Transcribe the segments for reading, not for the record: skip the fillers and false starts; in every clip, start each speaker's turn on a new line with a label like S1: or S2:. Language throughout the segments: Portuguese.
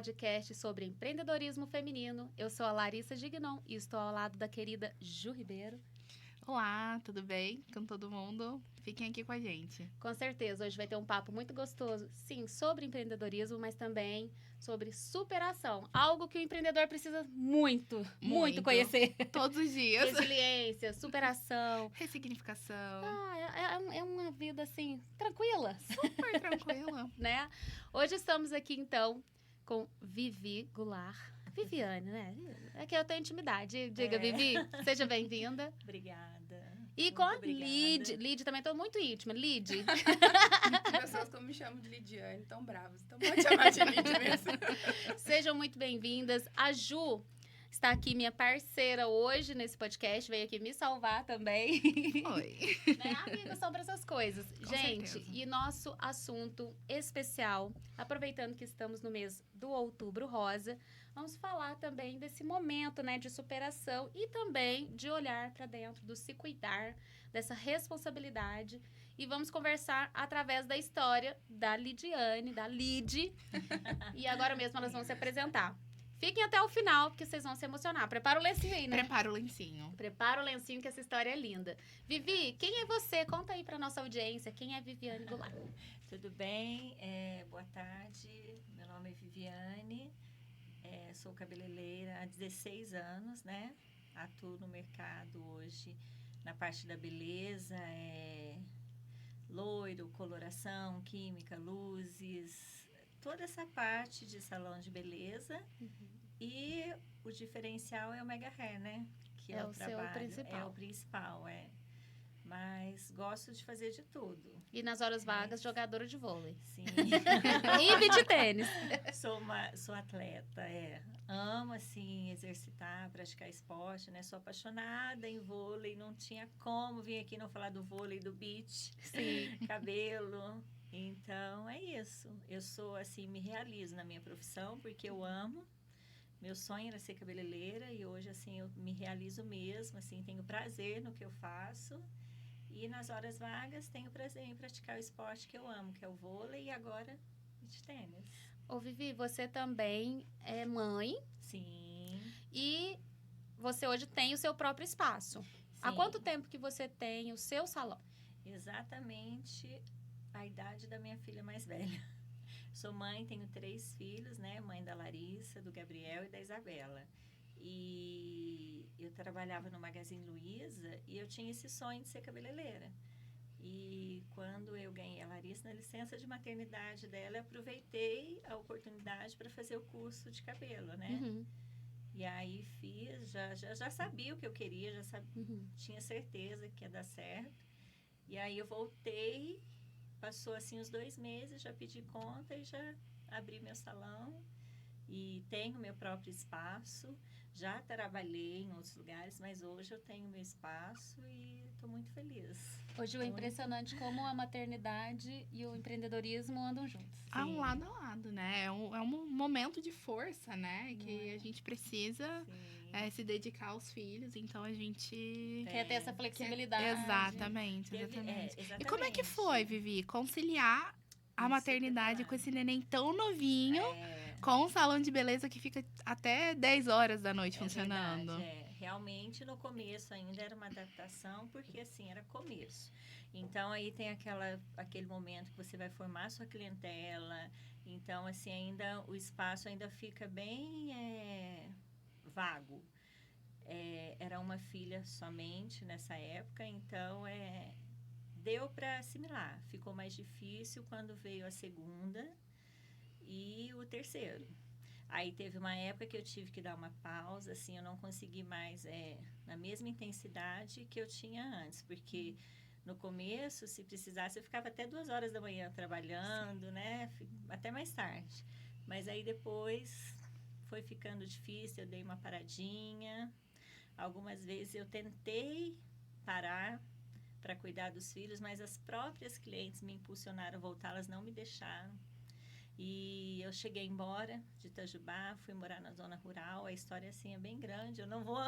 S1: podcast sobre empreendedorismo feminino. Eu sou a Larissa Gignon e estou ao lado da querida Ju Ribeiro.
S2: Olá, tudo bem com todo mundo? Fiquem aqui com a gente.
S1: Com certeza, hoje vai ter um papo muito gostoso, sim, sobre empreendedorismo, mas também sobre superação. Algo que o empreendedor precisa muito conhecer.
S2: Todos os dias.
S1: Resiliência, superação.
S2: Ressignificação.
S1: É uma vida, assim, tranquila.
S2: Super tranquila.
S1: Né? Hoje estamos aqui, então, com Vivi Goulart. Viviane, né? É que eu tenho intimidade. Diga, Vivi, seja bem-vinda.
S3: Obrigada.
S1: E
S3: Muito
S1: com a
S3: obrigada.
S1: Lid também tô muito íntima. Lid.
S4: As pessoas que me chamam de Lidiane tão bravas, então pode chamar de Lid mesmo.
S1: Sejam muito bem-vindas. A Ju está aqui, minha parceira hoje nesse podcast, veio aqui me salvar também.
S2: Oi.
S1: Né? Amigos são para essas coisas.
S2: Com
S1: Gente,
S2: certeza.
S1: e nosso assunto especial, aproveitando que estamos no mês do Outubro Rosa, vamos falar também desse momento, né, de superação e também de olhar para dentro, do se cuidar, dessa responsabilidade. E vamos conversar através da história da Lidiane, da Lid. E agora mesmo elas vão se apresentar. Fiquem até o final, porque vocês vão se emocionar. Prepara o lencinho aí, né?
S2: Prepara o lencinho.
S1: Prepara o lencinho, que essa história é linda. Vivi, quem é você? Conta aí pra nossa audiência. Quem é Viviane Goulart?
S3: Tudo bem? Boa tarde. Meu nome é Viviane. Sou cabeleireira há 16 anos, né? Atuo no mercado hoje na parte da beleza, loiro, coloração, química, luzes, toda essa parte de salão de beleza. E o diferencial é o Mega Hair, né? Que
S1: É
S3: o
S1: o seu
S3: trabalho.
S1: principal.
S3: É o principal, Mas gosto de fazer de tudo.
S1: E nas horas vagas, jogadora de vôlei.
S3: Sim.
S1: E de tênis.
S3: Sou atleta, Amo, assim, exercitar, praticar esporte, né? Sou apaixonada em vôlei. Não tinha como vir aqui não falar do vôlei, do beach.
S1: Sim.
S3: Cabelo. Então, é isso. Eu sou, assim, me realizo na minha profissão, porque eu amo. Meu sonho era ser cabeleireira e hoje, assim, eu me realizo mesmo, assim, tenho prazer no que eu faço. E nas horas vagas, tenho prazer em praticar o esporte que eu amo, que é o vôlei e agora beach tênis.
S1: Ô, Vivi, você também é mãe
S3: Sim.
S1: e você hoje tem o seu próprio espaço. Há
S3: Sim.
S1: quanto tempo que você tem o seu salão?
S3: Exatamente a idade da minha filha mais velha. Sou mãe, tenho 3 filhos, né? Mãe da Larissa, do Gabriel e da Isabela. E eu trabalhava no Magazine Luiza e eu tinha esse sonho de ser cabeleireira. E quando eu ganhei a Larissa na licença de maternidade dela, eu aproveitei a oportunidade para fazer o curso de cabelo, né?
S1: Uhum.
S3: E aí fiz, já sabia o que eu queria,
S1: Uhum.
S3: tinha certeza que ia dar certo. E aí eu voltei, passou assim uns 2 meses, já pedi conta e já abri meu salão. E tenho meu próprio espaço. Já trabalhei em outros lugares, mas hoje eu tenho meu espaço e estou muito feliz.
S1: Hoje é impressionante como a maternidade e o empreendedorismo andam juntos.
S2: Um lado a lado, né? É um momento de força, né? Que a gente precisa se dedicar aos filhos. Então, a gente...
S1: Quer ter essa flexibilidade.
S2: Exatamente.
S3: Exatamente.
S2: E como é que foi, Vivi, conciliar a maternidade com esse neném tão novinho, com um salão de beleza que fica até 10 horas da noite funcionando?
S3: Verdade, Realmente, no começo ainda era uma adaptação, porque assim, era começo. Então, aí tem aquele momento que você vai formar sua clientela. Então, assim, ainda o espaço ainda fica bem vago. Era uma filha somente nessa época, então deu para assimilar. Ficou mais difícil quando veio a segunda e o terceiro. Aí teve uma época que eu tive que dar uma pausa, assim, eu não consegui mais na mesma intensidade que eu tinha antes, porque no começo, se precisasse, eu ficava até 2 horas da manhã trabalhando, né? Até mais tarde. Mas aí depois foi ficando difícil, eu dei uma paradinha. Algumas vezes eu tentei parar para cuidar dos filhos, mas as próprias clientes me impulsionaram a voltar, elas não me deixaram. E eu cheguei embora de Itajubá, fui morar na zona rural. A história assim é bem grande, eu não vou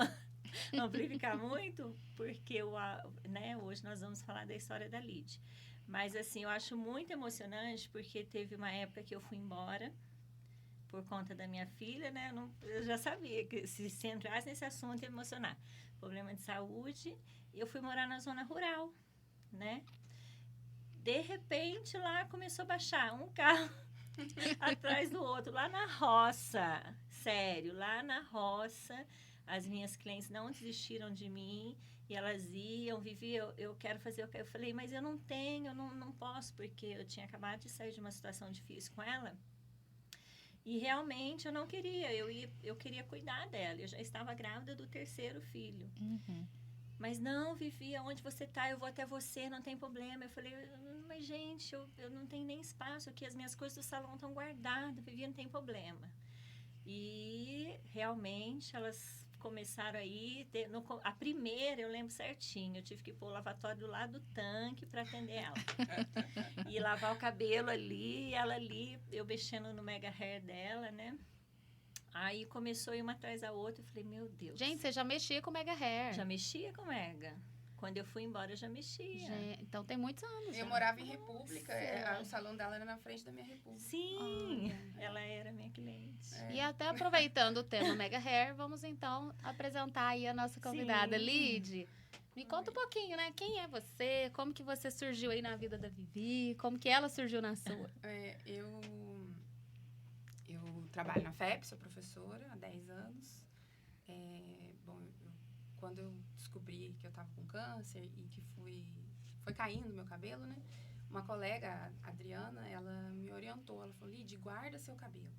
S3: amplificar muito, porque hoje nós vamos falar da história da Lid. Mas assim, eu acho muito emocionante, porque teve uma época que eu fui embora por conta da minha filha, né? Eu já sabia que se entrasse nesse assunto ia emocionar. Problema de saúde. Eu fui morar na zona rural, né? De repente, lá começou a baixar um carro atrás do outro, lá na roça. Sério, lá na roça. As minhas clientes não desistiram de mim. E elas iam, Vivi, eu quero fazer... Eu falei, mas eu não tenho, eu não posso, porque eu tinha acabado de sair de uma situação difícil com ela. E realmente eu não queria, eu queria cuidar dela. Eu já estava grávida do 3º filho.
S2: Uhum.
S3: Mas não, Vivi, aonde você tá? Eu vou até você, não tem problema. Eu falei, mas gente, eu não tenho nem espaço aqui, as minhas coisas do salão estão guardadas, Vivi, não tem problema. E realmente elas começaram aí, a primeira eu lembro certinho, eu tive que pôr o lavatório do lado do tanque para atender ela. E lavar o cabelo ali, ela ali, eu mexendo no mega hair dela, né? Aí começou a ir uma atrás da outra, eu falei, meu Deus.
S1: Gente, você já mexia com Mega Hair.
S3: Já mexia com mega. Quando eu fui embora, eu já mexia.
S1: Então tem muitos anos.
S4: Eu
S1: já.
S4: morava em República,
S3: Nossa.
S4: o salão dela era na frente da minha República.
S3: Sim, ela era minha cliente.
S4: É.
S1: E até aproveitando o tema Mega Hair, vamos então apresentar aí a nossa convidada,
S3: Sim.
S1: Lid. Me conta um pouquinho, né? Quem é você? Como que você surgiu aí na vida da Vivi? Como que ela surgiu na sua?
S4: Eu trabalho na FEP, sou professora há 10 anos. Quando eu descobri que eu estava com câncer e que foi caindo meu cabelo, né? Uma colega, a Adriana, ela me orientou. Ela falou, Lid, guarda seu cabelo.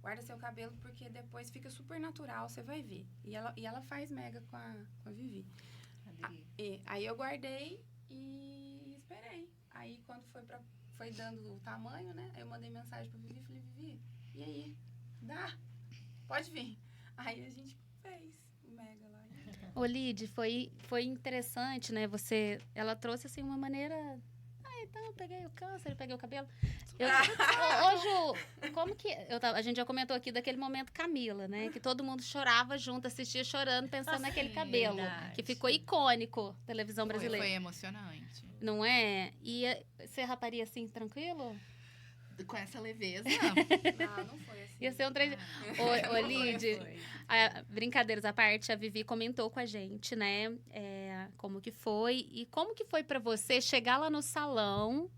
S4: Guarda seu cabelo porque depois fica super natural, você vai ver. E ela faz mega com a Vivi. Aí eu guardei e esperei. Aí quando foi dando o tamanho, né? Aí eu mandei mensagem pra Vivi e falei, Vivi, e aí? Dá? Pode vir. Aí a gente fez o mega lá.
S1: Ô, Lid, foi interessante, né? Ela trouxe assim uma maneira... então eu peguei o câncer, eu peguei o cabelo. Ô, Ju, como que... a gente já comentou aqui daquele momento Camila, né? Que todo mundo chorava junto, assistia chorando, pensando naquele cabelo.
S3: verdade.
S1: Que ficou icônico da televisão brasileira.
S2: Foi emocionante.
S1: Não é? E você raparia assim, tranquilo?
S2: Com essa leveza.
S4: Não foi assim.
S1: Ia ser um trem... Ô, Lid, brincadeiras à parte, a Vivi comentou com a gente, né? Como que foi. E como que foi pra você chegar lá no salão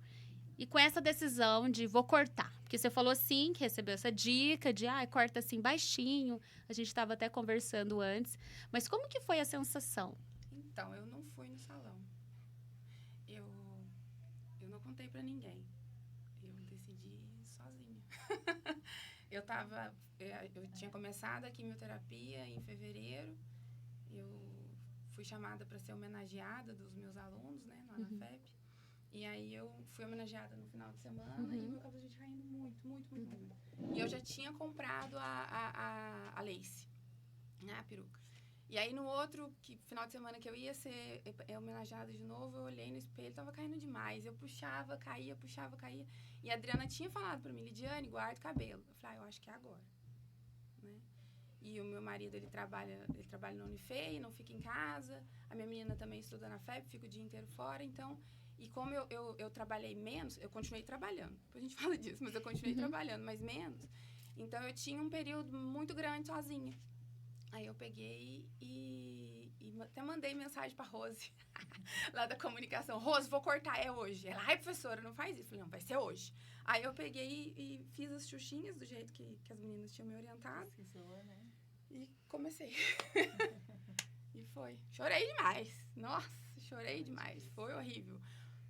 S1: e com essa decisão de vou cortar? Porque você falou assim, que recebeu essa dica de, corta assim baixinho. A gente estava até conversando antes. Mas como que foi a sensação?
S4: Então, eu não fui no salão. Eu não contei pra ninguém. Eu decidi sozinha. Eu tinha começado a quimioterapia em fevereiro. Eu fui chamada para ser homenageada dos meus alunos, né, lá na FEP. E aí eu fui homenageada no final de semana e meu cabelo já tinha caindo muito, muito, muito, muito. E eu já tinha comprado a lace, né, a peruca. E aí no outro final de semana que eu ia ser homenageada de novo, eu olhei no espelho, tava caindo demais. Eu puxava, caía. E a Adriana tinha falado pra mim, Lidiane, guarda o cabelo. Eu falei, eu acho que é agora, né? E o meu marido, ele trabalha na Unifei, não fica em casa. A minha menina também estuda na FEP, fica o dia inteiro fora. Então, e como eu trabalhei menos, eu continuei trabalhando. Depois a gente fala disso, mas eu continuei trabalhando, mas menos. Então, eu tinha um período muito grande sozinha. Aí eu peguei e até mandei mensagem pra Rose, lá da comunicação. Rose, vou cortar, é hoje. Ela, professora, não faz isso. Eu falei, não, vai ser hoje. Aí eu peguei e fiz as xuxinhas do jeito que as meninas tinham me orientado.
S3: Precisou, né?
S4: E comecei. E foi. Chorei demais. Nossa, chorei demais. Foi horrível.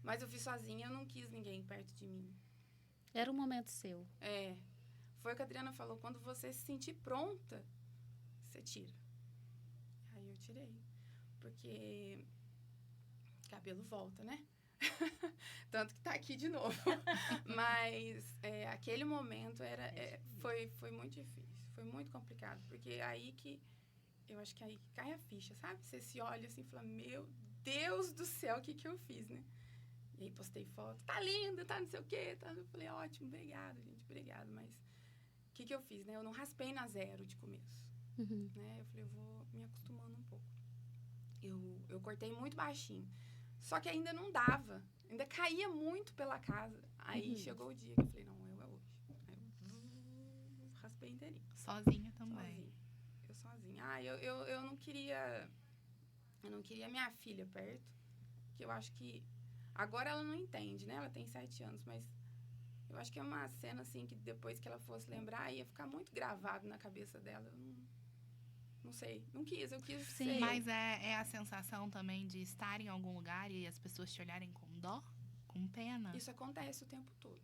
S4: Mas eu fiz sozinha, eu não quis ninguém perto de mim.
S1: Era um momento seu.
S4: Foi o que a Adriana falou. Quando você se sentir pronta, você tira. Aí eu tirei. Porque cabelo volta, né? Tanto que tá aqui de novo. Mas aquele momento foi muito difícil. Foi muito complicado. Porque aí que... Eu acho que aí cai a ficha, sabe? Você se olha assim e fala, meu Deus do céu, o que eu fiz, né? E aí postei foto. Tá linda, tá não sei o quê. Tá... Eu falei, ótimo, obrigada, gente, obrigada. Mas o que eu fiz, né? Eu não raspei na zero de começo. Né? Eu falei, eu vou me acostumando um pouco. Eu cortei muito baixinho. Só que ainda não dava. Ainda caía muito pela casa. Aí chegou o dia que eu falei, não, é hoje. Aí eu raspei foi inteirinho.
S2: Sozinha também.
S4: Sozinha. Eu sozinha. Eu não queria... Eu não queria minha filha perto, que eu acho que... Agora ela não entende, né? Ela tem 7 anos, mas... Eu acho que é uma cena, assim, que depois que ela fosse lembrar, ia ficar muito gravado na cabeça dela. Eu não sei. Não quis, eu quis
S1: Sim.
S4: ser.
S2: Mas é a sensação também de estar em algum lugar e as pessoas te olharem com dó? Com pena?
S4: Isso acontece o tempo todo.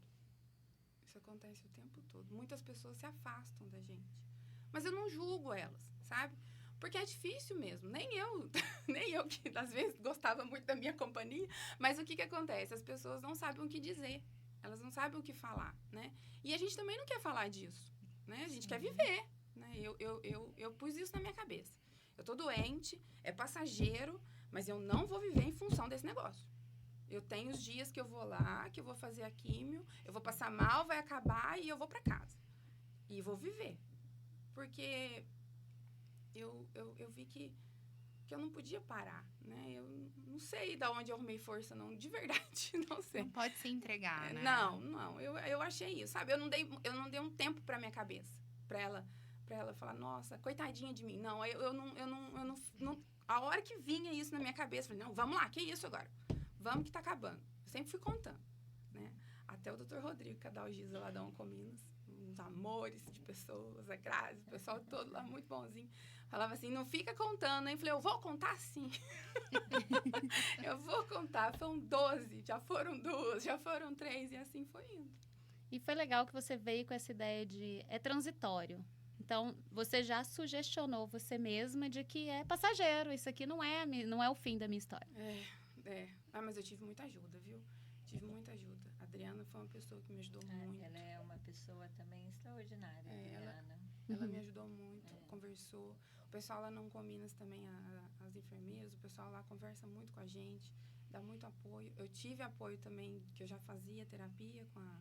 S4: Isso acontece o tempo todo. Muitas pessoas se afastam da gente. Mas eu não julgo elas, sabe? Porque é difícil mesmo. Nem eu que às vezes gostava muito da minha companhia. Mas o que acontece? As pessoas não sabem o que dizer. Elas não sabem o que falar, né? E a gente também não quer falar disso, né? A gente quer viver, né? Eu pus isso na minha cabeça. Eu tô doente, é passageiro, mas eu não vou viver em função desse negócio. Eu tenho os dias que eu vou lá, que eu vou fazer a químio, eu vou passar mal, vai acabar e eu vou pra casa. E vou viver. Porque eu vi que eu não podia parar, né? Eu não sei de onde eu arrumei força, não. De verdade, não sei.
S2: Não pode se entregar, né?
S4: Não. Eu achei isso, sabe? Eu não dei um tempo pra minha cabeça. Pra ela falar, nossa, coitadinha de mim. Não, eu não... A hora que vinha isso na minha cabeça, eu falei, não, vamos lá, que isso agora? Vamos que tá acabando. Eu sempre fui contando, né? Até o Dr. Rodrigo Cadalgisa lá da Oncominas, uns amores de pessoas, a Grazi, o pessoal todo lá, muito bonzinho. Falava assim, não fica contando, hein? Eu falei, eu vou contar sim. Eu vou contar. São 12, já foram 2, já foram 3, e assim foi indo.
S1: E foi legal que você veio com essa ideia de é transitório. Então, você já sugestionou você mesma de que é passageiro. Isso aqui não é o fim da minha história.
S4: Mas eu tive muita ajuda, viu? Tive muita ajuda. A Adriana foi uma pessoa que me ajudou muito.
S3: Ela é uma pessoa também extraordinária, Adriana.
S4: Ela me ajudou muito, conversou. O pessoal lá não Cominas também, as enfermeiras, o pessoal lá conversa muito com a gente, dá muito apoio. Eu tive apoio também, que eu já fazia terapia com a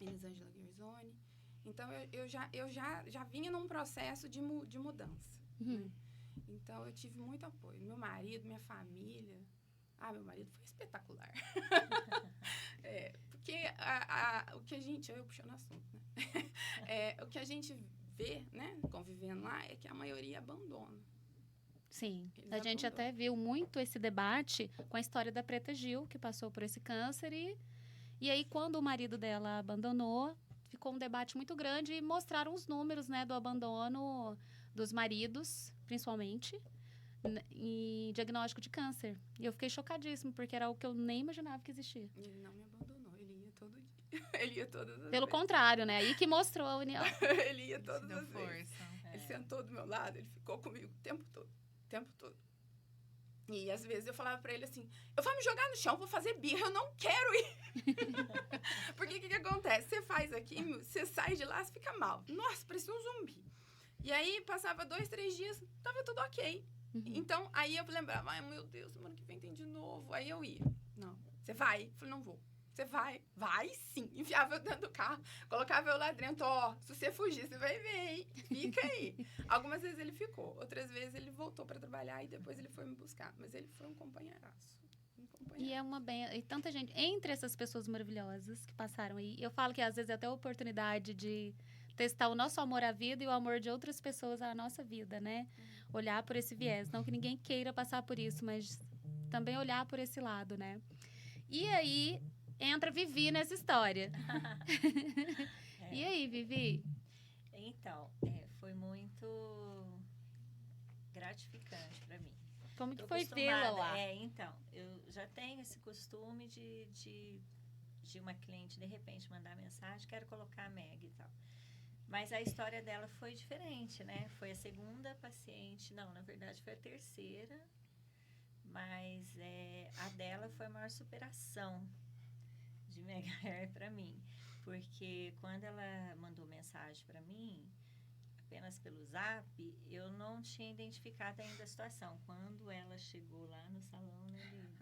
S4: Elisângela Guerzoni. Então, eu já vinha num processo de mudança. Né? Então, eu tive muito apoio. Meu marido, minha família. Meu marido foi espetacular. Porque o que a gente... Eu puxando assunto, né? O que a gente vê, né, convivendo lá, é que a maioria abandona.
S1: Sim,
S4: Eles
S1: a gente
S4: abandonam.
S1: até viu muito esse debate com a história da Preta Gil, que passou por esse câncer. E aí, quando o marido dela abandonou, ficou um debate muito grande e mostraram os números, né, do abandono dos maridos, principalmente, em diagnóstico de câncer. E eu fiquei chocadíssima, porque era algo que eu nem imaginava que existia.
S4: Ele não me abandonou, ele ia todo dia. Ele ia todas as
S1: Pelo
S4: vezes.
S1: contrário, né? Aí que mostrou a união.
S4: Ele ia
S2: Te
S4: todas
S2: deu
S4: as vezes.
S2: força.
S4: Ele sentou do meu lado, ele ficou comigo o tempo todo. E às vezes eu falava pra ele assim, eu vou me jogar no chão, vou fazer birra, eu não quero ir. Porque o que acontece? Você faz aqui, você sai de lá, você fica mal. Nossa, parecia um zumbi. E aí passava 2, 3 dias, tava tudo ok. Então, aí eu lembrava, ai meu Deus, semana que vem tem de novo. Aí eu ia. Não, você vai? Eu falei, não vou. Você vai? Vai sim. Enfiava eu dentro do carro, colocava eu lá dentro, se você fugir, você vai ver, hein? Fica aí. Algumas vezes ele ficou, outras vezes ele voltou pra trabalhar e depois ele foi me buscar. Mas ele foi um companheiraço.
S1: E tanta gente, entre essas pessoas maravilhosas que passaram aí, eu falo que às vezes é até a oportunidade de testar o nosso amor à vida e o amor de outras pessoas à nossa vida, né? Olhar por esse viés. Não que ninguém queira passar por isso, mas também olhar por esse lado, né? E aí, entra Vivi nessa história. E aí, Vivi?
S3: Então, foi muito gratificante para mim.
S1: Como que
S3: Tô
S1: foi
S3: acostumada-
S1: vê-la lá?
S3: Então, eu já tenho esse costume de uma cliente, de repente, mandar mensagem, quero colocar a Meg e tal. Mas a história dela foi diferente, né? Foi a segunda paciente, não, na verdade foi a terceira, mas a dela foi a maior superação de Mega Hair para mim. Porque quando ela mandou mensagem para mim, apenas pelo zap, eu não tinha identificado ainda a situação. Quando ela chegou lá no salão, né, Liz?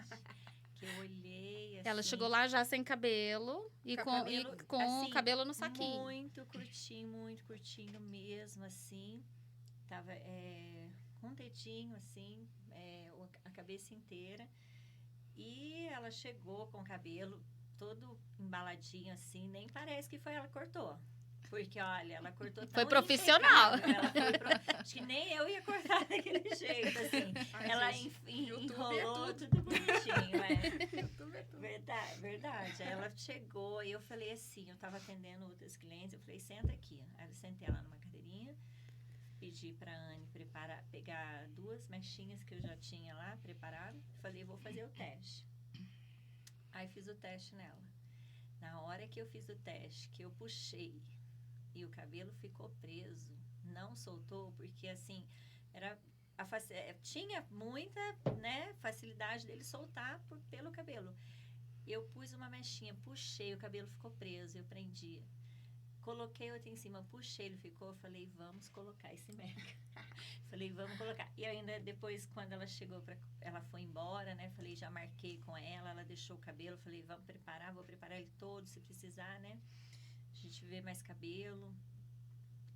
S3: Que eu olhei assim...
S1: Ela chegou lá já sem cabelo e com
S3: assim,
S1: o cabelo no saquinho.
S3: muito curtinho mesmo, assim. Tava com um tetinho, assim, a cabeça inteira. E ela chegou com o cabelo todo embaladinho, assim. Nem parece que foi ela que cortou. Porque, olha, ela cortou tão
S1: Foi profissional.
S3: Acho que nem eu ia cortar daquele jeito, assim.
S4: Ai,
S3: ela
S4: gente,
S3: enrolou
S4: YouTube é
S3: tudo bonitinho,
S4: YouTube é tudo.
S3: Verdade, verdade. Aí ela chegou e eu falei assim, eu tava atendendo outras clientes, eu falei, senta aqui. Aí eu sentei ela numa cadeirinha, pedi pra Anne pegar 2 mechinhas que eu já tinha lá preparado. Falei, vou fazer o teste. Aí fiz o teste nela. Na hora que eu fiz o teste, que eu puxei e o cabelo ficou preso, não soltou, porque assim, tinha muita, né, facilidade dele soltar pelo cabelo. Eu pus uma mechinha, puxei, o cabelo ficou preso, eu prendi. Coloquei outra em cima, puxei, ele ficou, falei, vamos colocar esse mega. Falei, vamos colocar. E ainda depois, quando ela chegou, ela foi embora, né? Falei, já marquei com ela deixou o cabelo. Falei, vamos preparar, vou preparar ele todo, se precisar, né? A gente vê mais cabelo.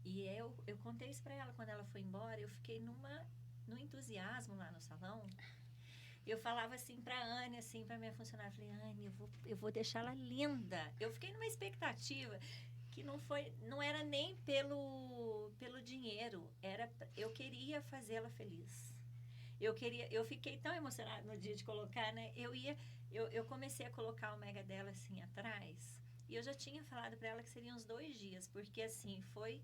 S3: E eu contei isso pra ela quando ela foi embora. Eu fiquei no entusiasmo lá no salão. Eu falava assim pra Anne, assim, pra minha funcionária. Falei, Anne, eu vou deixá-la linda. Eu fiquei numa expectativa que não era nem pelo dinheiro, eu queria fazê-la feliz. Eu fiquei tão emocionada no dia de colocar, né? Eu comecei a colocar o mega dela assim atrás, e eu já tinha falado para ela que seriam uns 2 dias, porque assim foi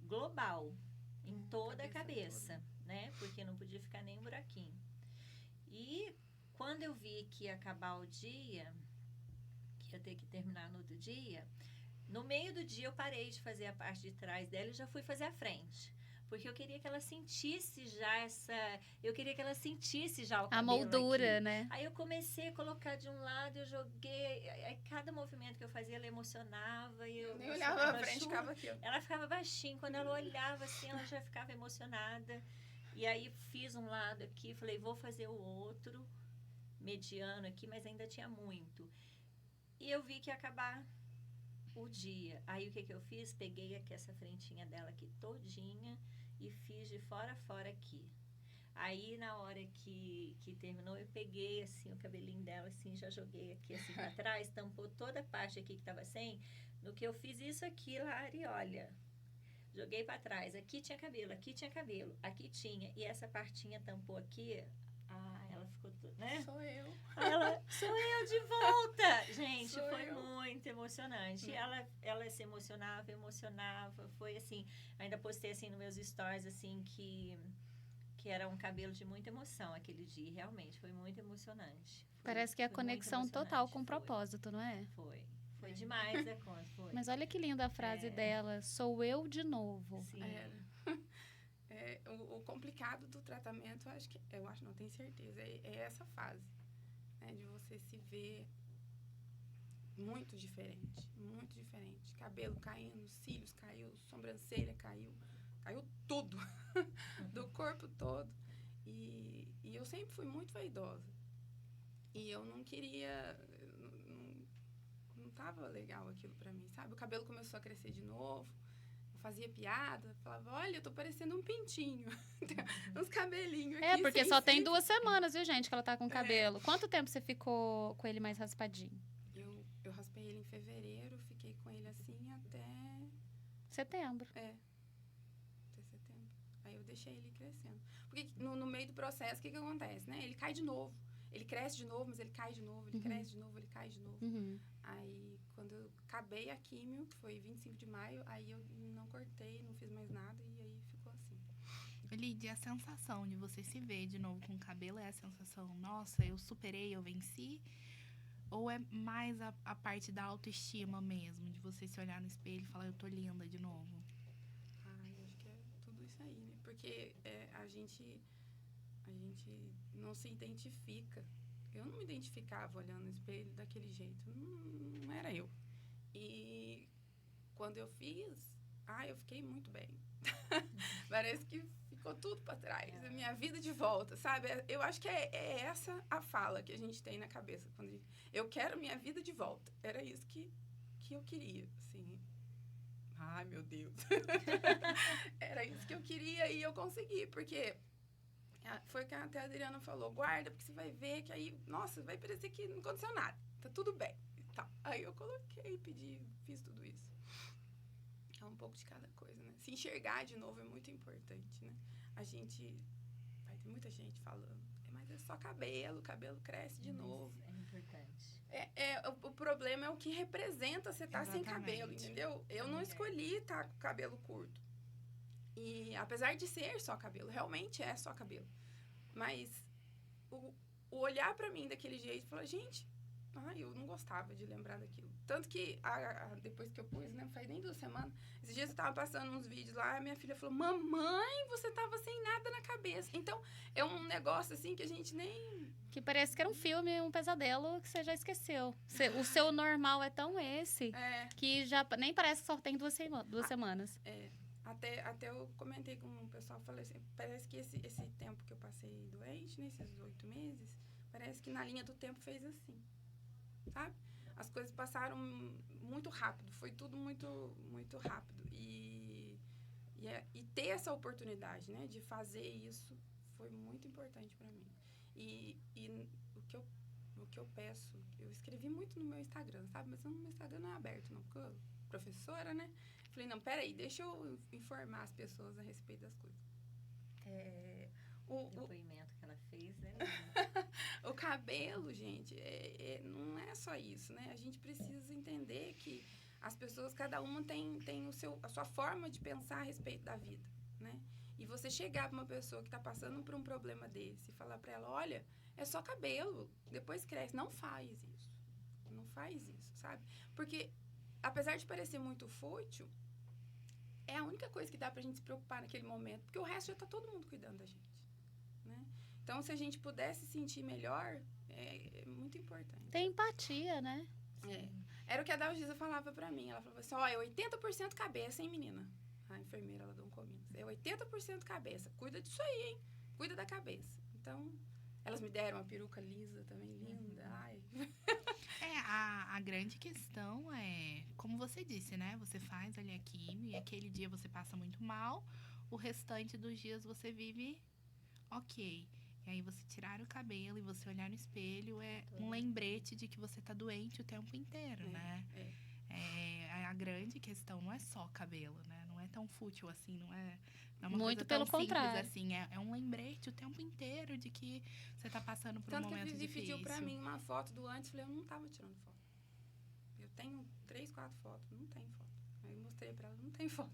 S3: global em toda a cabeça, né? Porque não podia ficar nem um buraquinho. E quando eu vi que ia acabar o dia, que ia ter que terminar no outro dia, no meio do dia eu parei de fazer a parte de trás dela e já fui fazer a frente. Porque eu queria que ela sentisse já o cabelo
S1: A moldura,
S3: aqui.
S1: né?
S3: Aí eu comecei a colocar de um lado, eu joguei, aí cada movimento que eu fazia ela emocionava. E eu
S4: nem olhava pra frente, ficava aqui, ó.
S3: Ela ficava baixinho, quando ela olhava assim, ela já ficava emocionada. E aí fiz um lado aqui, falei, vou fazer o outro, mediano aqui, mas ainda tinha muito. E eu vi que ia acabar o dia. Aí o que eu fiz? Peguei aqui essa frentinha dela aqui todinha e fiz de fora a fora aqui. Aí na hora que terminou, eu peguei assim o cabelinho dela assim, já joguei aqui assim pra trás, tampou toda a parte aqui que tava sem. No que eu fiz isso aqui, Lari, olha, joguei pra trás. Aqui tinha cabelo, aqui tinha. E essa partinha tampou aqui. Ela ficou, né?
S4: Sou eu.
S3: Sou eu de volta! Gente,
S4: Sou
S3: foi
S4: eu.
S3: muito emocionante. E ela se emocionava. Foi assim, ainda postei assim nos meus stories, assim, que era um cabelo de muita emoção aquele dia. Realmente, foi muito emocionante.
S1: Parece que é a conexão total com o propósito, não é?
S3: Foi demais a conta, foi.
S1: Mas olha que linda a frase dela, sou eu de novo.
S3: Sim.
S4: O complicado do tratamento, eu acho, não tenho certeza, é essa fase, né, de você se ver muito diferente. Cabelo caindo, cílios caiu, sobrancelha caiu tudo, do corpo todo. E eu sempre fui muito vaidosa. E eu não queria, não tava legal aquilo pra mim, sabe? O cabelo começou a crescer de novo. Fazia piada, falava, olha, eu tô parecendo um pintinho. Uns cabelinhos aqui.
S1: Porque
S4: sem
S1: só tem
S4: fio.
S1: 2 semanas, viu, gente, que ela tá com cabelo. Quanto tempo você ficou com ele mais raspadinho?
S4: Eu raspei ele em fevereiro, fiquei com ele assim até...
S1: Setembro.
S4: Até setembro. Aí eu deixei ele crescendo. Porque no meio do processo, o que acontece, né? Ele cai de novo. Ele cresce de novo, mas ele cai de novo. Ele cresce de novo, ele cai de novo. Aí, quando eu acabei a químio, que foi 25 de maio, aí eu não cortei, não fiz mais nada e aí ficou assim.
S2: Lídia, a sensação de você se ver de novo com o cabelo é a sensação, nossa, eu superei, eu venci? Ou é mais a parte da autoestima mesmo, de você se olhar no espelho e falar, eu tô linda de novo?
S4: Eu acho que é tudo isso aí, né? Porque a gente não se identifica. Eu não me identificava olhando no espelho daquele jeito. Não era eu. E quando eu fiz, eu fiquei muito bem. Parece que ficou tudo para trás. A minha vida de volta, sabe? Eu acho que é essa a fala que a gente tem na cabeça. Quando eu quero minha vida de volta. Era isso que eu queria, assim. Ai, meu Deus. Era isso que eu queria e eu consegui, porque... Foi o que até a Adriana falou, guarda, porque você vai ver que aí, nossa, vai parecer que não aconteceu nada, tá tudo bem e tal. Aí eu coloquei, pedi, fiz tudo isso. É um pouco de cada coisa, né? Se enxergar de novo é muito importante, né? A gente... Vai ter muita gente falando, mas é só cabelo cresce de novo.
S3: É importante.
S4: O problema é o que representa você estar sem cabelo,
S2: Exatamente.
S4: entendeu? Eu não escolhi estar com cabelo curto. E apesar de ser só cabelo, realmente é só cabelo. Mas o olhar pra mim daquele jeito, falar, gente, eu não gostava de lembrar daquilo. Tanto que depois que eu pus, né, não faz nem 2 semanas, esses dias eu tava passando uns vídeos lá, a minha filha falou, mamãe, você tava sem nada na cabeça. Então, é um negócio assim que a gente nem...
S1: Que parece que era um filme, um pesadelo que você já esqueceu. O seu normal é tão esse que já nem parece que só tem 2 semanas.
S4: Até eu comentei com o pessoal, falei assim, parece que esse tempo que eu passei doente, nesses 8 meses, parece que na linha do tempo fez assim, sabe? As coisas passaram muito rápido, foi tudo muito, muito rápido. E ter essa oportunidade, né, de fazer isso foi muito importante para mim. E o que eu peço, eu escrevi muito no meu Instagram, sabe? Mas o meu Instagram não é aberto, não, porque eu professora, né? Falei, não, peraí, deixa eu informar as pessoas a respeito das coisas.
S3: O depoimento que ela fez, né?
S4: O cabelo, gente, não é só isso, né? A gente precisa entender que as pessoas, cada uma tem a sua forma de pensar a respeito da vida, né? E você chegar para uma pessoa que está passando por um problema desse e falar para ela, olha, é só cabelo, depois cresce. Não faz isso. Não faz isso, sabe? Porque, apesar de parecer muito fútil, é a única coisa que dá pra gente se preocupar naquele momento, porque o resto já tá todo mundo cuidando da gente, né? Então, se a gente pudesse se sentir melhor, é muito importante.
S1: Tem empatia, né?
S4: Era o que a Dalgisa falava pra mim. Ela falava assim, ó, é 80% cabeça, hein, menina? A enfermeira, ela deu um comigo. É 80% cabeça. Cuida disso aí, hein? Cuida da cabeça. Então, elas me deram uma peruca lisa também, linda. Ai.
S2: A grande questão é, como você disse, né? Você faz ali a quimio e aquele dia você passa muito mal, o restante dos dias você vive ok. E aí você tirar o cabelo e você olhar no espelho é um lembrete de que você tá doente o tempo inteiro, né? A grande questão não é só cabelo, né? Não é tão fútil assim, não é uma
S1: Muito
S2: coisa tão
S1: pelo contrário.
S2: simples assim. É um lembrete o tempo inteiro de que você tá passando por um
S4: Tanto que a
S2: momento
S4: Vivi
S2: difícil.
S4: pediu pra mim uma foto do antes, falei, eu não tava tirando foto. Eu tenho 3, 4 fotos, não tem foto. Aí eu mostrei pra ela, não tem foto.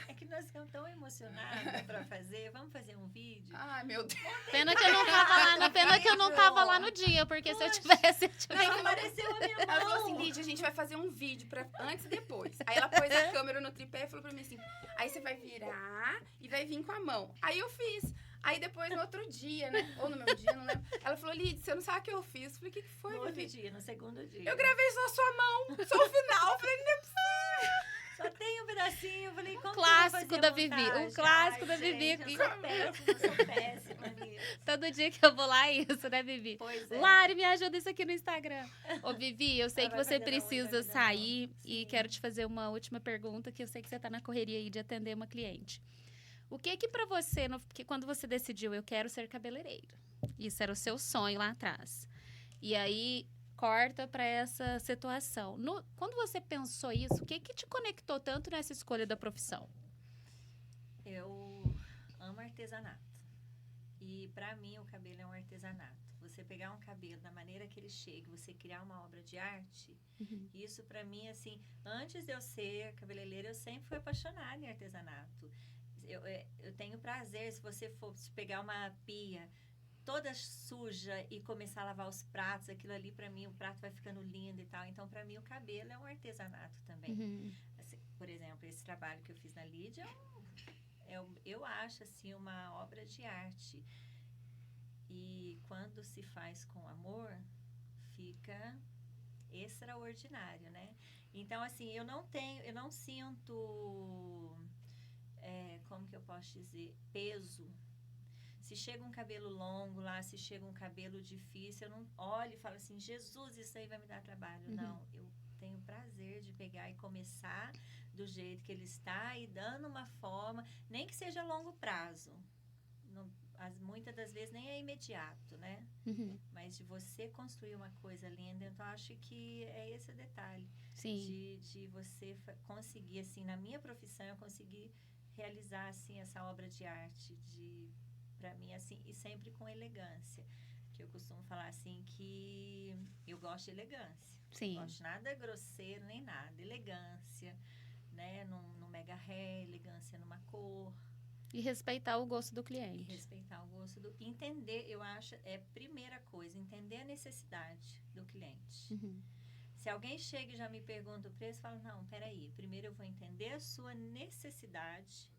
S3: É que nós ficamos tão emocionadas pra fazer. Vamos fazer um vídeo?
S4: Ai, meu Deus.
S1: Pena que eu não tava lá, pena que eu não tava lá no dia, porque se eu tivesse...
S3: Nem apareceu a minha
S4: Ela falou assim,
S3: mão.
S4: Lídia, a gente vai fazer um vídeo pra antes e depois. Aí ela pôs a câmera no tripé e falou pra mim assim, aí você vai virar e vai vir com a mão. Aí eu fiz. Aí depois, no outro dia, né? Ou no meu dia, não lembro. Ela falou, Lídia, você não sabe o que eu fiz? Eu falei, o que foi,
S3: No outro
S4: Vivi?
S3: dia, no segundo dia.
S4: Eu gravei só a sua mão, só o final. Eu falei, não é possível.
S3: Só tem um pedacinho. Eu falei, como
S1: clássico
S3: que eu
S1: da
S3: vou fazer a
S1: Vivi, o
S3: montagem?
S1: clássico da
S3: Ai,
S1: Vivi.
S3: gente, eu sou péssima nisso.
S1: Todo dia que eu vou lá é isso, né, Vivi?
S3: Pois é.
S1: Lari, me ajuda isso aqui no Instagram. Ô, Vivi, eu sei
S3: Ela
S1: que
S3: vai
S1: você
S3: fazer na unha,
S1: precisa
S3: vai fazer na
S1: sair
S3: mão.
S1: e
S3: Sim.
S1: quero te fazer uma última pergunta, que eu sei que você tá na correria aí de atender uma cliente. O que pra você, porque quando você decidiu, eu quero ser cabeleireiro, isso era o seu sonho lá atrás, e aí corta pra essa situação. Quando você pensou isso, o que te conectou tanto nessa escolha da profissão?
S3: Eu amo artesanato. E pra mim o cabelo é um artesanato. Você pegar um cabelo da maneira que ele chega, você criar uma obra de arte, isso pra mim, assim, antes de eu ser cabeleireira, eu sempre fui apaixonada em artesanato. Eu tenho prazer, se você for pegar uma pia toda suja e começar a lavar os pratos, aquilo ali pra mim, o prato vai ficando lindo e tal. Então, pra mim, o cabelo é um artesanato também. Assim, por exemplo, esse trabalho que eu fiz na Lídia, eu acho, assim, uma obra de arte. E quando se faz com amor, fica extraordinário, né? Então, assim, eu não sinto, como que eu posso dizer, peso. Se chega um cabelo longo lá, se chega um cabelo difícil, eu não olho e falo assim, Jesus, isso aí vai me dar trabalho. Não, eu tenho prazer de pegar e começar do jeito que ele está e dando uma forma, nem que seja a longo prazo. muitas das vezes nem é imediato, né?
S1: Uhum.
S3: Mas de você construir uma coisa linda, então acho que é esse o detalhe.
S1: Sim.
S3: De você conseguir, assim, na minha profissão, eu conseguir realizar, assim, essa obra de arte, para mim, assim, e sempre com elegância. Que eu costumo falar, assim, que eu gosto de elegância.
S1: Sim.
S3: Não gosto de nada grosseiro, nem nada. Elegância, né? No mega hair, elegância numa cor.
S1: E respeitar o gosto do
S3: E
S1: cliente.
S3: respeitar o gosto do... Entender, eu acho, é a primeira coisa. Entender a necessidade do cliente.
S1: Uhum.
S3: Se alguém chega e já me pergunta o preço, eu falo, não, peraí. Primeiro eu vou entender a sua necessidade.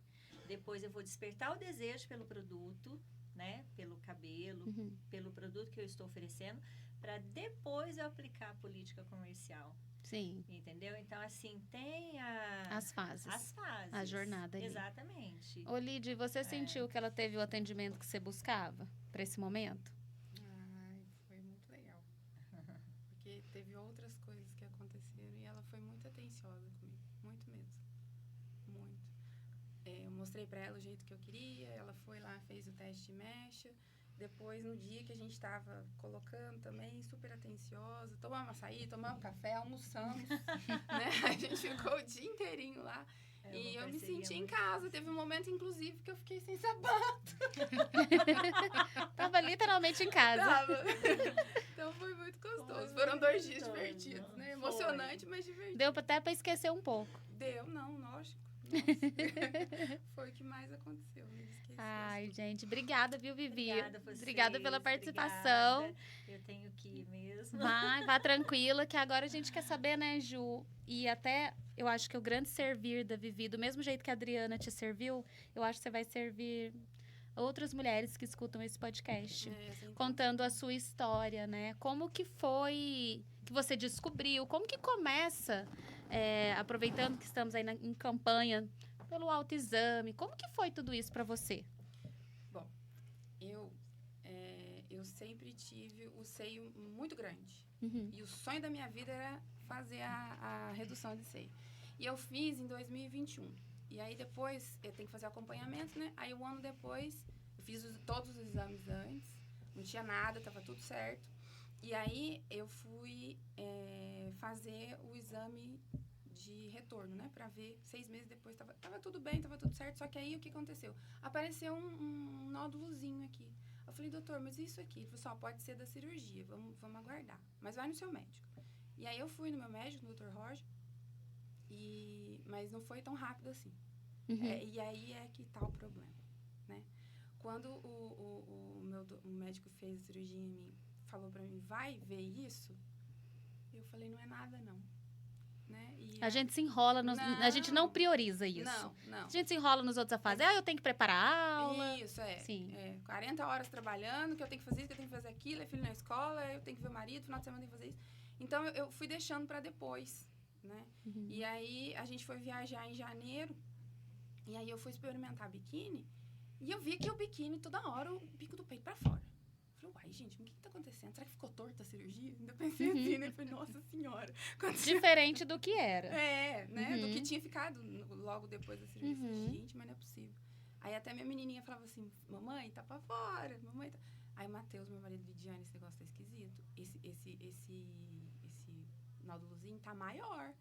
S3: Depois eu vou despertar o desejo pelo produto, né? Pelo cabelo,
S1: Uhum.
S3: pelo produto que eu estou oferecendo. Para depois eu aplicar a política comercial.
S1: Sim.
S3: Entendeu? Então, assim, tem
S1: As fases.
S3: as fases.
S1: A jornada ali.
S3: Exatamente.
S1: Ô, Lidy, você sentiu que ela teve o atendimento que você buscava para esse momento?
S4: Ai, foi muito legal. Porque teve outras coisas que aconteceram e ela foi muito atenciosa comigo. Muito mesmo. Muito. Eu mostrei pra ela o jeito que eu queria, ela foi lá, fez o teste de mecha. Depois, no dia que a gente tava colocando também, super atenciosa. Tomamos açaí, tomamos café, almoçamos, né? A gente ficou o dia inteirinho lá. E eu me senti em casa. Teve um momento, inclusive, que eu fiquei sem sapato.
S1: Tava literalmente em casa.
S4: Tava. Então foi muito gostoso. Foram 2 dias
S3: gostoso.
S4: divertidos, né?
S3: Foi.
S4: Emocionante, mas divertido.
S1: Deu até para esquecer um pouco.
S4: Deu, não, lógico. Nossa. Foi o que mais aconteceu. Me esqueci.
S1: Ai, gente, obrigada, viu, Vivi?
S3: Obrigada, vocês,
S1: Obrigada pela participação.
S3: obrigada. Eu tenho que ir mesmo.
S1: Vá tranquila, que agora a gente quer saber, né, Ju? E até, eu acho que o grande servir da Vivi, do mesmo jeito que a Adriana te serviu, eu acho que você vai servir outras mulheres que escutam esse podcast. Contando a sua história, né? Como que foi que você descobriu? Como que começa, aproveitando que estamos aí em campanha pelo autoexame, como que foi tudo isso para você?
S4: Bom, eu sempre tive o seio muito grande.
S1: Uhum.
S4: E o sonho da minha vida era fazer a redução de seio. E eu fiz em 2021. E aí depois, eu tenho que fazer acompanhamento, né? Aí um ano depois, eu fiz todos os exames antes. Não tinha nada, tava tudo certo. E aí eu fui fazer o exame de retorno, né? Pra ver 6 meses depois, tava tudo bem, tava tudo certo. Só que aí o que aconteceu? Apareceu um nódulozinho aqui. Eu falei, doutor, mas isso aqui? Ele falou, só pode ser da cirurgia, vamos aguardar. Mas vai no seu médico. E aí eu fui no meu médico, no Dr. Roger, mas não foi tão rápido assim.
S1: Uhum.
S4: E aí é que tá o problema, né? Quando o médico fez a cirurgia em mim, falou pra mim, vai ver isso? Eu falei, não é nada, não. Né?
S1: A gente se enrola, a gente não prioriza isso.
S4: Não.
S1: A gente se enrola nos outros afazeres. Eu tenho que preparar a aula.
S4: Isso,
S1: Sim.
S4: 40 horas trabalhando, que eu tenho que fazer isso, que eu tenho que fazer aquilo, é filho na escola, eu tenho que ver o marido, final de semana eu tenho que fazer isso. Então, eu fui deixando pra depois, né?
S1: Uhum.
S4: E aí, a gente foi viajar em janeiro, e aí eu fui experimentar biquíni, e eu vi que o biquíni, toda hora, o bico do peito pra fora. Eu falei, uai, gente, mas o que tá acontecendo? Será que ficou torta a cirurgia? Ainda pensei assim, né? Eu falei, nossa senhora.
S1: Diferente do que era.
S4: Né? Do que tinha ficado logo depois da cirurgia. Eu falei, gente, mas não é possível. Aí até minha menininha falava assim, mamãe, tá pra fora, mamãe tá... Aí o Matheus, meu marido, Lidiane, esse negócio tá esquisito. Esse nódulozinho tá maior.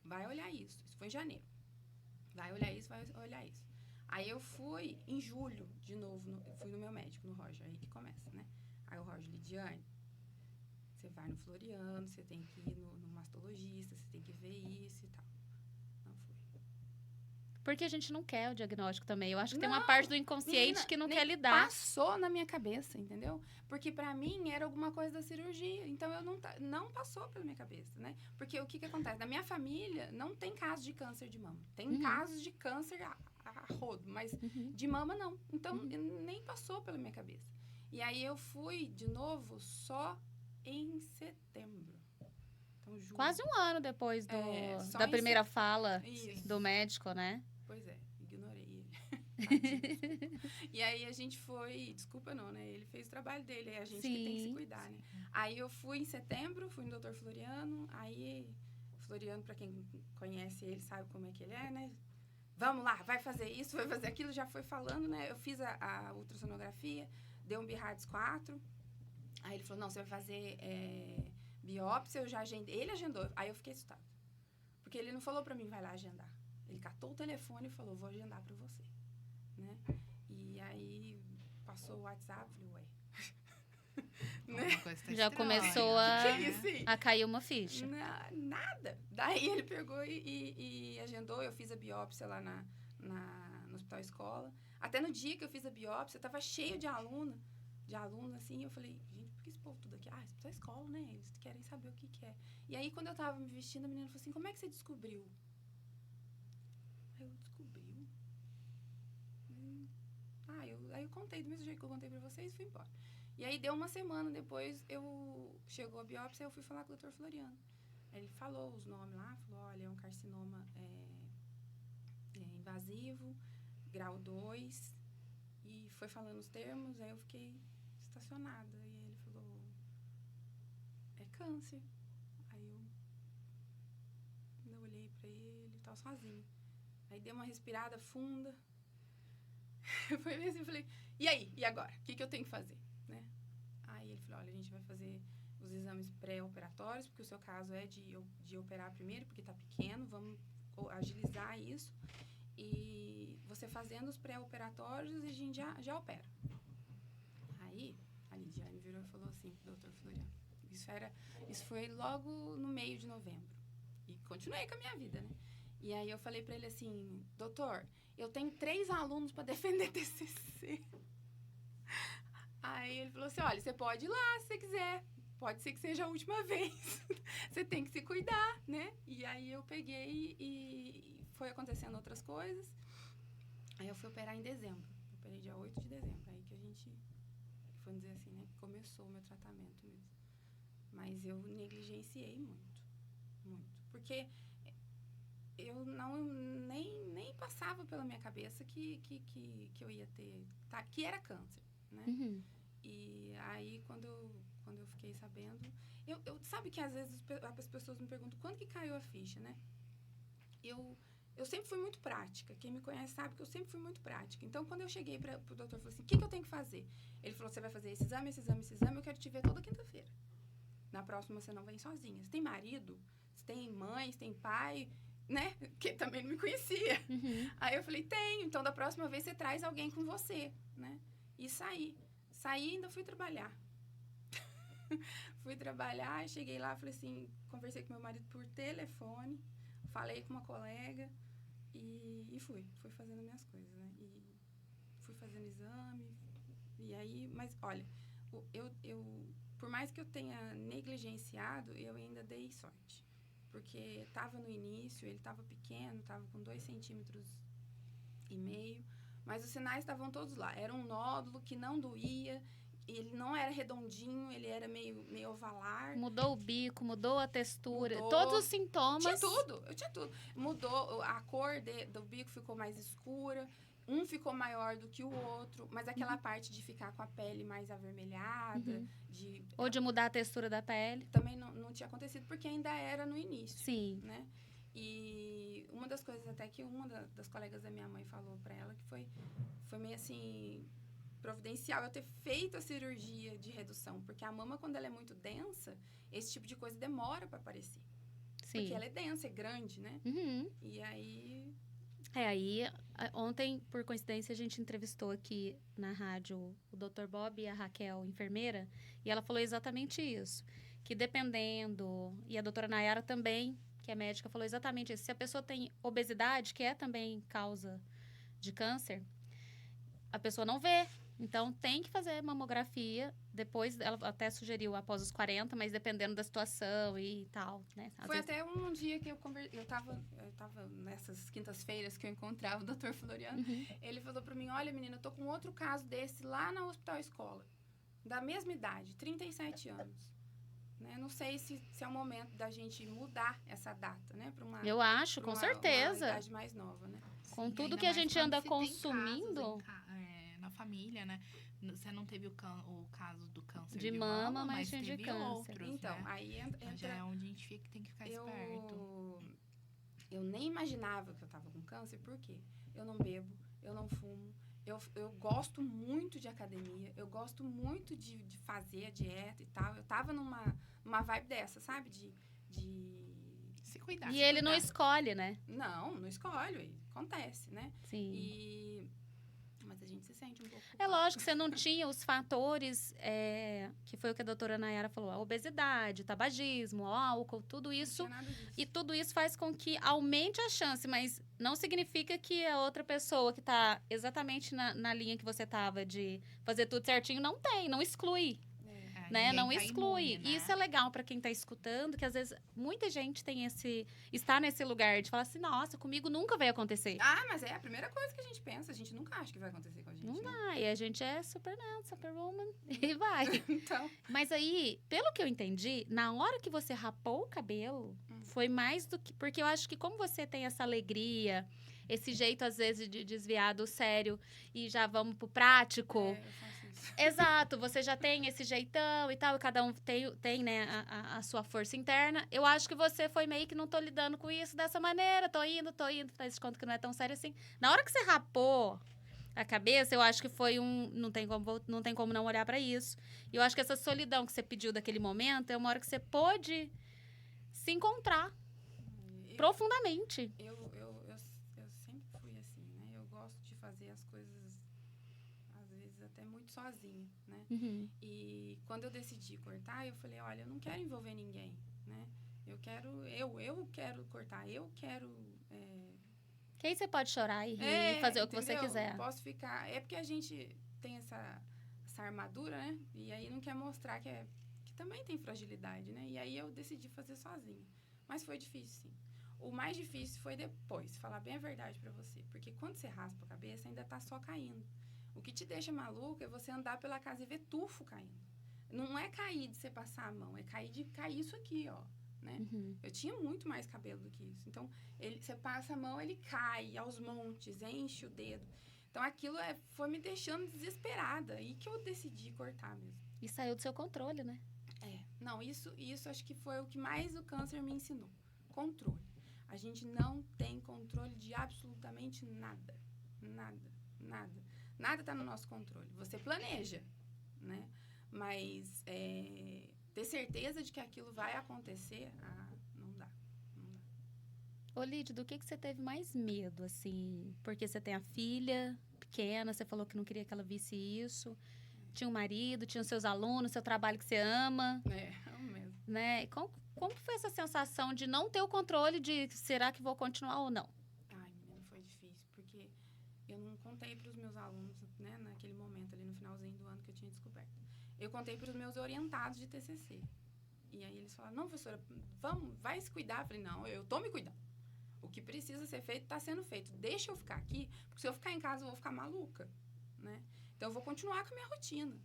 S4: Vai olhar isso. Isso foi em janeiro. Vai olhar isso, vai olhar isso. Aí eu fui em julho, de novo, eu fui no meu médico, no Roger, aí que começa, né? Aí o Roger, Lidiane, você vai no Floriano, você tem que ir no mastologista, você tem que ver isso e tal. Não fui.
S1: Porque a gente não quer o diagnóstico também. Eu acho que tem uma parte do inconsciente que não quer lidar.
S4: Passou na minha cabeça, entendeu? Porque pra mim era alguma coisa da cirurgia. Então eu não passou pela minha cabeça, né? Porque o que acontece? Na minha família não tem caso de câncer de mama. Tem casos de câncer a rodo, mas de mama não. Então nem passou pela minha cabeça. E aí eu fui de novo só em setembro. Então, julho.
S1: Quase um ano depois da primeira fala do médico, né?
S4: Pois é, ignorei ele. E aí a gente foi, desculpa não, né? Ele fez o trabalho dele, é a gente que tem que se cuidar, né? Aí eu fui em setembro, fui no Dr. Floriano, aí Floriano, pra quem conhece ele, sabe como é que ele é, né? vamos lá, vai fazer isso, vai fazer aquilo, já foi falando, né? Eu fiz a ultrassonografia, deu um BIRADS 4. Aí ele falou, não, você vai fazer biópsia, eu já agendei. Ele agendou, aí eu fiquei assustada. Porque ele não falou pra mim, vai lá agendar. Ele catou o telefone e falou, vou agendar pra você, né? E aí, passou o WhatsApp, falei, ué. Né?
S2: Alguma coisa tá
S1: Já
S2: estranha,
S1: começou
S2: né?
S1: a cair uma ficha.
S4: Nada. Daí ele pegou e agendou, eu fiz a biópsia lá no Hospital Escola. Até no dia que eu fiz a biópsia, tava cheio de alunos, assim, eu falei, gente, por que esse povo tudo aqui? Ah, Hospital Escola, né? Eles querem saber o que é. E aí, quando eu tava me vestindo, a menina falou assim, como é que você descobriu? Aí eu descobri. Aí eu contei do mesmo jeito que eu contei pra vocês e fui embora. E aí, deu uma semana depois, chegou a biópsia, eu fui falar com o Dr. Floriano. Aí ele falou os nomes lá, falou, olha, é um carcinoma invasivo, grau 2, e foi falando os termos, aí eu fiquei estacionada. E ele falou, é câncer. Aí eu olhei pra ele, tava sozinho. Aí dei uma respirada funda. Foi assim, eu falei, e aí? E agora? O que eu tenho que fazer? Né? Aí ele falou, olha, a gente vai fazer os exames pré-operatórios, porque o seu caso é de operar primeiro, porque tá pequeno, vamos agilizar isso. E você fazendo os pré-operatórios, a gente já opera. Aí, a Lidiane virou e falou assim pro Dr. Floriano. Isso foi logo no meio de novembro. E continuei com a minha vida, né? E aí eu falei pra ele assim, doutor, eu tenho 3 alunos para defender TCC. Aí ele falou assim, olha, você pode ir lá se você quiser. Pode ser que seja a última vez. Você tem que se cuidar, né? E aí eu peguei e foi acontecendo outras coisas. Aí eu fui operar em dezembro. Eu operei dia 8 de dezembro. Aí que a gente, vamos dizer assim, né? Começou o meu tratamento mesmo. Mas eu negligenciei muito. Muito. Porque eu nem passava pela minha cabeça que eu ia ter... que era câncer, né?
S1: Uhum.
S4: E aí, quando eu fiquei sabendo... sabe que às vezes as pessoas me perguntam quando que caiu a ficha, né? Eu sempre fui muito prática. Quem me conhece sabe que eu sempre fui muito prática. Então, quando eu cheguei pro doutor, falou assim, o que eu tenho que fazer? Ele falou, você vai fazer esse exame, eu quero te ver toda quinta-feira. Na próxima, você não vem sozinha. Você tem marido? Você tem mãe? Você tem pai? Né? Que também não me conhecia.
S1: Uhum.
S4: Aí eu falei, tenho. Então, da próxima vez, você traz alguém com você, né? E saí e ainda fui trabalhar. Fui trabalhar, cheguei lá, falei assim, conversei com meu marido por telefone, falei com uma colega e fui fazendo minhas coisas, né? E fui fazendo exame, e aí, mas olha, eu por mais que eu tenha negligenciado, eu ainda dei sorte. Porque estava no início, ele estava pequeno, estava com 2,5 centímetros, mas os sinais estavam todos lá. Era um nódulo que não doía, ele não era redondinho, ele era meio ovalar.
S1: Mudou o bico, mudou a textura,
S4: Mudou.
S1: todos os sintomas.
S4: Eu tinha tudo. Mudou, a cor do bico ficou mais escura, um ficou maior do que o outro, mas aquela parte de ficar com a pele mais avermelhada,
S1: ou de mudar a textura da pele.
S4: Também não tinha acontecido, porque ainda era no início.
S1: Sim.
S4: Né? E uma das coisas até que uma das colegas da minha mãe falou pra ela, que foi meio assim, providencial eu ter feito a cirurgia de redução, porque a mama, quando ela é muito densa, esse tipo de coisa demora pra aparecer.
S1: Sim.
S4: Porque ela é densa, é grande, né?
S1: Uhum.
S4: E aí...
S1: Ontem, por coincidência, a gente entrevistou aqui na rádio o Dr. Bob e a Raquel, enfermeira, e ela falou exatamente isso, que dependendo, e a doutora Nayara também, que é médica, falou exatamente isso, se a pessoa tem obesidade, que é também causa de câncer, a pessoa não vê. Então, tem que fazer mamografia. Depois, ela até sugeriu após os 40, mas dependendo da situação e tal, né?
S4: Foi até um dia que eu tava nessas quintas-feiras que eu encontrava o Dr. Floriano.
S1: Uhum.
S4: Ele falou pra mim, olha, menina, eu tô com outro caso desse lá no Hospital Escola. Da mesma idade, 37 anos. Né? Não sei se é o momento da gente mudar essa data, né?
S1: Eu acho, com certeza.
S4: Uma idade mais nova, né?
S1: Com
S2: Sim,
S1: tudo que a gente anda consumindo...
S2: na família, né? Você não teve o caso do câncer
S1: de mama, mas teve câncer.
S2: Outros,
S4: então,
S2: né?
S4: aí entra...
S2: Já é onde a gente tem que ficar esperto.
S4: Eu nem imaginava que eu tava com câncer, por quê? Eu não bebo, eu não fumo, eu gosto muito de academia, eu gosto muito de fazer a dieta e tal. Eu tava numa vibe dessa, sabe? De
S2: Se cuidar.
S1: E
S2: se
S1: ele não
S2: cuidar.
S1: escolhe, né?
S4: não escolho, acontece, né?
S1: Sim.
S4: Mas a gente se sente um pouco
S1: É
S4: culpado.
S1: lógico que você não tinha os fatores, que foi o que a doutora Nayara falou, a obesidade, o tabagismo, o álcool, tudo isso.
S4: Não tinha nada disso.
S1: E tudo isso faz com que aumente a chance, mas não significa que a outra pessoa que está exatamente na linha que você estava de fazer tudo certinho não exclui.
S2: É,
S1: Né?
S2: ninguém
S1: Não
S2: tá
S1: exclui.
S2: imune, né?
S1: E isso é legal para quem tá escutando, que às vezes muita gente está nesse lugar de falar assim, nossa, comigo nunca vai acontecer.
S4: Ah, mas é a primeira coisa que a gente pensa. A gente nunca acha que vai acontecer com a gente,
S1: Não
S4: né?
S1: vai, a gente é Superman, Superwoman e vai.
S4: Então,
S1: Mas aí, pelo que eu entendi, na hora que você rapou o cabelo, foi mais do que... Porque eu acho que como você tem essa alegria, esse jeito, às vezes, de desviar do sério e já vamos pro prático...
S4: eu faço isso.
S1: Exato, você já tem esse jeitão e tal, e cada um tem né, a sua força interna. Eu acho que você foi meio que não tô lidando com isso dessa maneira, tô indo, faz de conta que não é tão sério assim. Na hora que você rapou a cabeça, eu acho que foi não tem como não olhar pra isso. E eu acho que essa solidão que você pediu daquele momento é uma hora que você pôde se encontrar profundamente.
S4: Eu sempre fui assim, né? Eu gosto de fazer as coisas, às vezes, até muito sozinha, né?
S1: Uhum.
S4: E quando eu decidi cortar, eu falei, olha, eu não quero envolver ninguém, né? Eu quero cortar, eu quero...
S1: Que aí você pode chorar e rir e fazer o que você
S4: entendeu?
S1: quiser.
S4: Posso ficar... É porque a gente tem essa armadura, né? E aí não quer mostrar que também tem fragilidade, né? E aí eu decidi fazer sozinha. Mas foi difícil, sim. O mais difícil foi depois, falar bem a verdade pra você. Porque quando você raspa a cabeça, ainda tá só caindo. O que te deixa maluco é você andar pela casa e ver tufo caindo. Não é cair de você passar a mão, é cair de cair isso aqui, ó. Né?
S1: Uhum.
S4: Eu tinha muito mais cabelo do que isso. Então, você passa a mão, ele cai aos montes, enche o dedo. Então, aquilo foi me deixando desesperada. E que eu decidi cortar mesmo.
S1: E saiu do seu controle, né?
S4: Não, isso acho que foi o que mais o câncer me ensinou. Controle. A gente não tem controle de absolutamente nada. Nada, nada. Nada está no nosso controle. Você planeja, né? Mas ter certeza de que aquilo vai acontecer, não dá.
S1: Ô, Lídia, do que você teve mais medo, assim? Porque você tem a filha pequena, você falou que não queria que ela visse isso. Tinha um marido, tinha os seus alunos, seu trabalho que você ama.
S4: Amo mesmo.
S1: Né? E como foi essa sensação de não ter o controle de será que vou continuar ou não?
S4: Ai, menina, foi difícil, porque eu não contei para os meus alunos, né, naquele momento ali no finalzinho do ano que eu tinha descoberto. Eu contei para os meus orientados de TCC. E aí eles falaram, não, professora, vai se cuidar. Eu falei, não, eu tô me cuidando. O que precisa ser feito está sendo feito. Deixa eu ficar aqui, porque se eu ficar em casa eu vou ficar maluca, né? Então eu vou continuar com a minha rotina.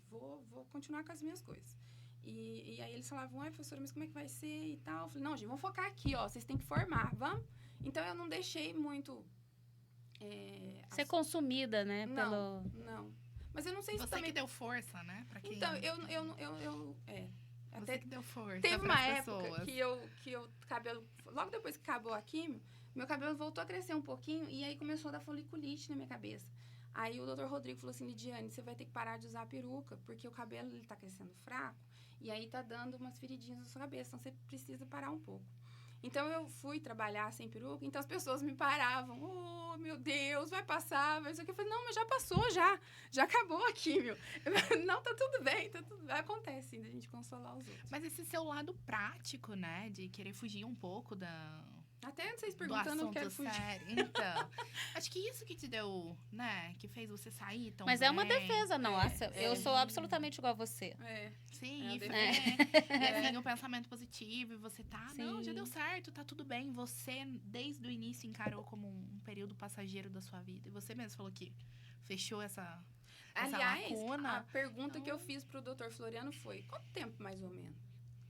S4: Vou continuar com as minhas coisas. E aí eles falavam, ai, professora, mas como é que vai ser e tal? Eu falei, não, gente, vamos focar aqui, ó, vocês têm que formar, vamos? Então eu não deixei muito...
S1: Ser consumida, né?
S4: Não. Mas eu não sei se
S2: você
S4: também...
S2: que deu força, né? Pra quem...
S4: Então,
S2: Você que deu força.
S4: Teve uma
S2: pras
S4: época
S2: pessoas.
S4: que eu cabelo... Logo depois que acabou a químio, meu cabelo voltou a crescer um pouquinho e aí começou a dar foliculite na minha cabeça. Aí o Dr. Rodrigo falou assim, Lidiane, você vai ter que parar de usar a peruca, porque o cabelo ele tá crescendo fraco e aí tá dando umas feridinhas na sua cabeça, então você precisa parar um pouco. Então eu fui trabalhar sem peruca, então as pessoas me paravam, oh, meu Deus, vai passar, vai isso aqui. Eu falei, não, mas já passou, já acabou a químio. Não, tá tudo bem, acontece ainda a gente consolar os outros.
S2: Mas esse seu lado prático, né, de querer fugir um pouco
S4: até vocês
S2: do
S4: perguntando, eu quero
S2: assunto
S4: fugir.
S2: sério. Então, acho que isso que te deu, né, que fez você sair tão
S1: Mas
S2: bem.
S1: é uma defesa nossa. Eu sou absolutamente igual a você.
S2: Sim,
S4: É
S2: e assim, o pensamento positivo, e você não, já
S1: Sim.
S2: deu certo, tá tudo bem. Você, desde o início, encarou como um período passageiro da sua vida. E você mesmo falou que fechou essa
S4: Aliás,
S2: lacuna.
S4: a pergunta que eu fiz pro Dr. Floriano foi, quanto tempo mais ou menos?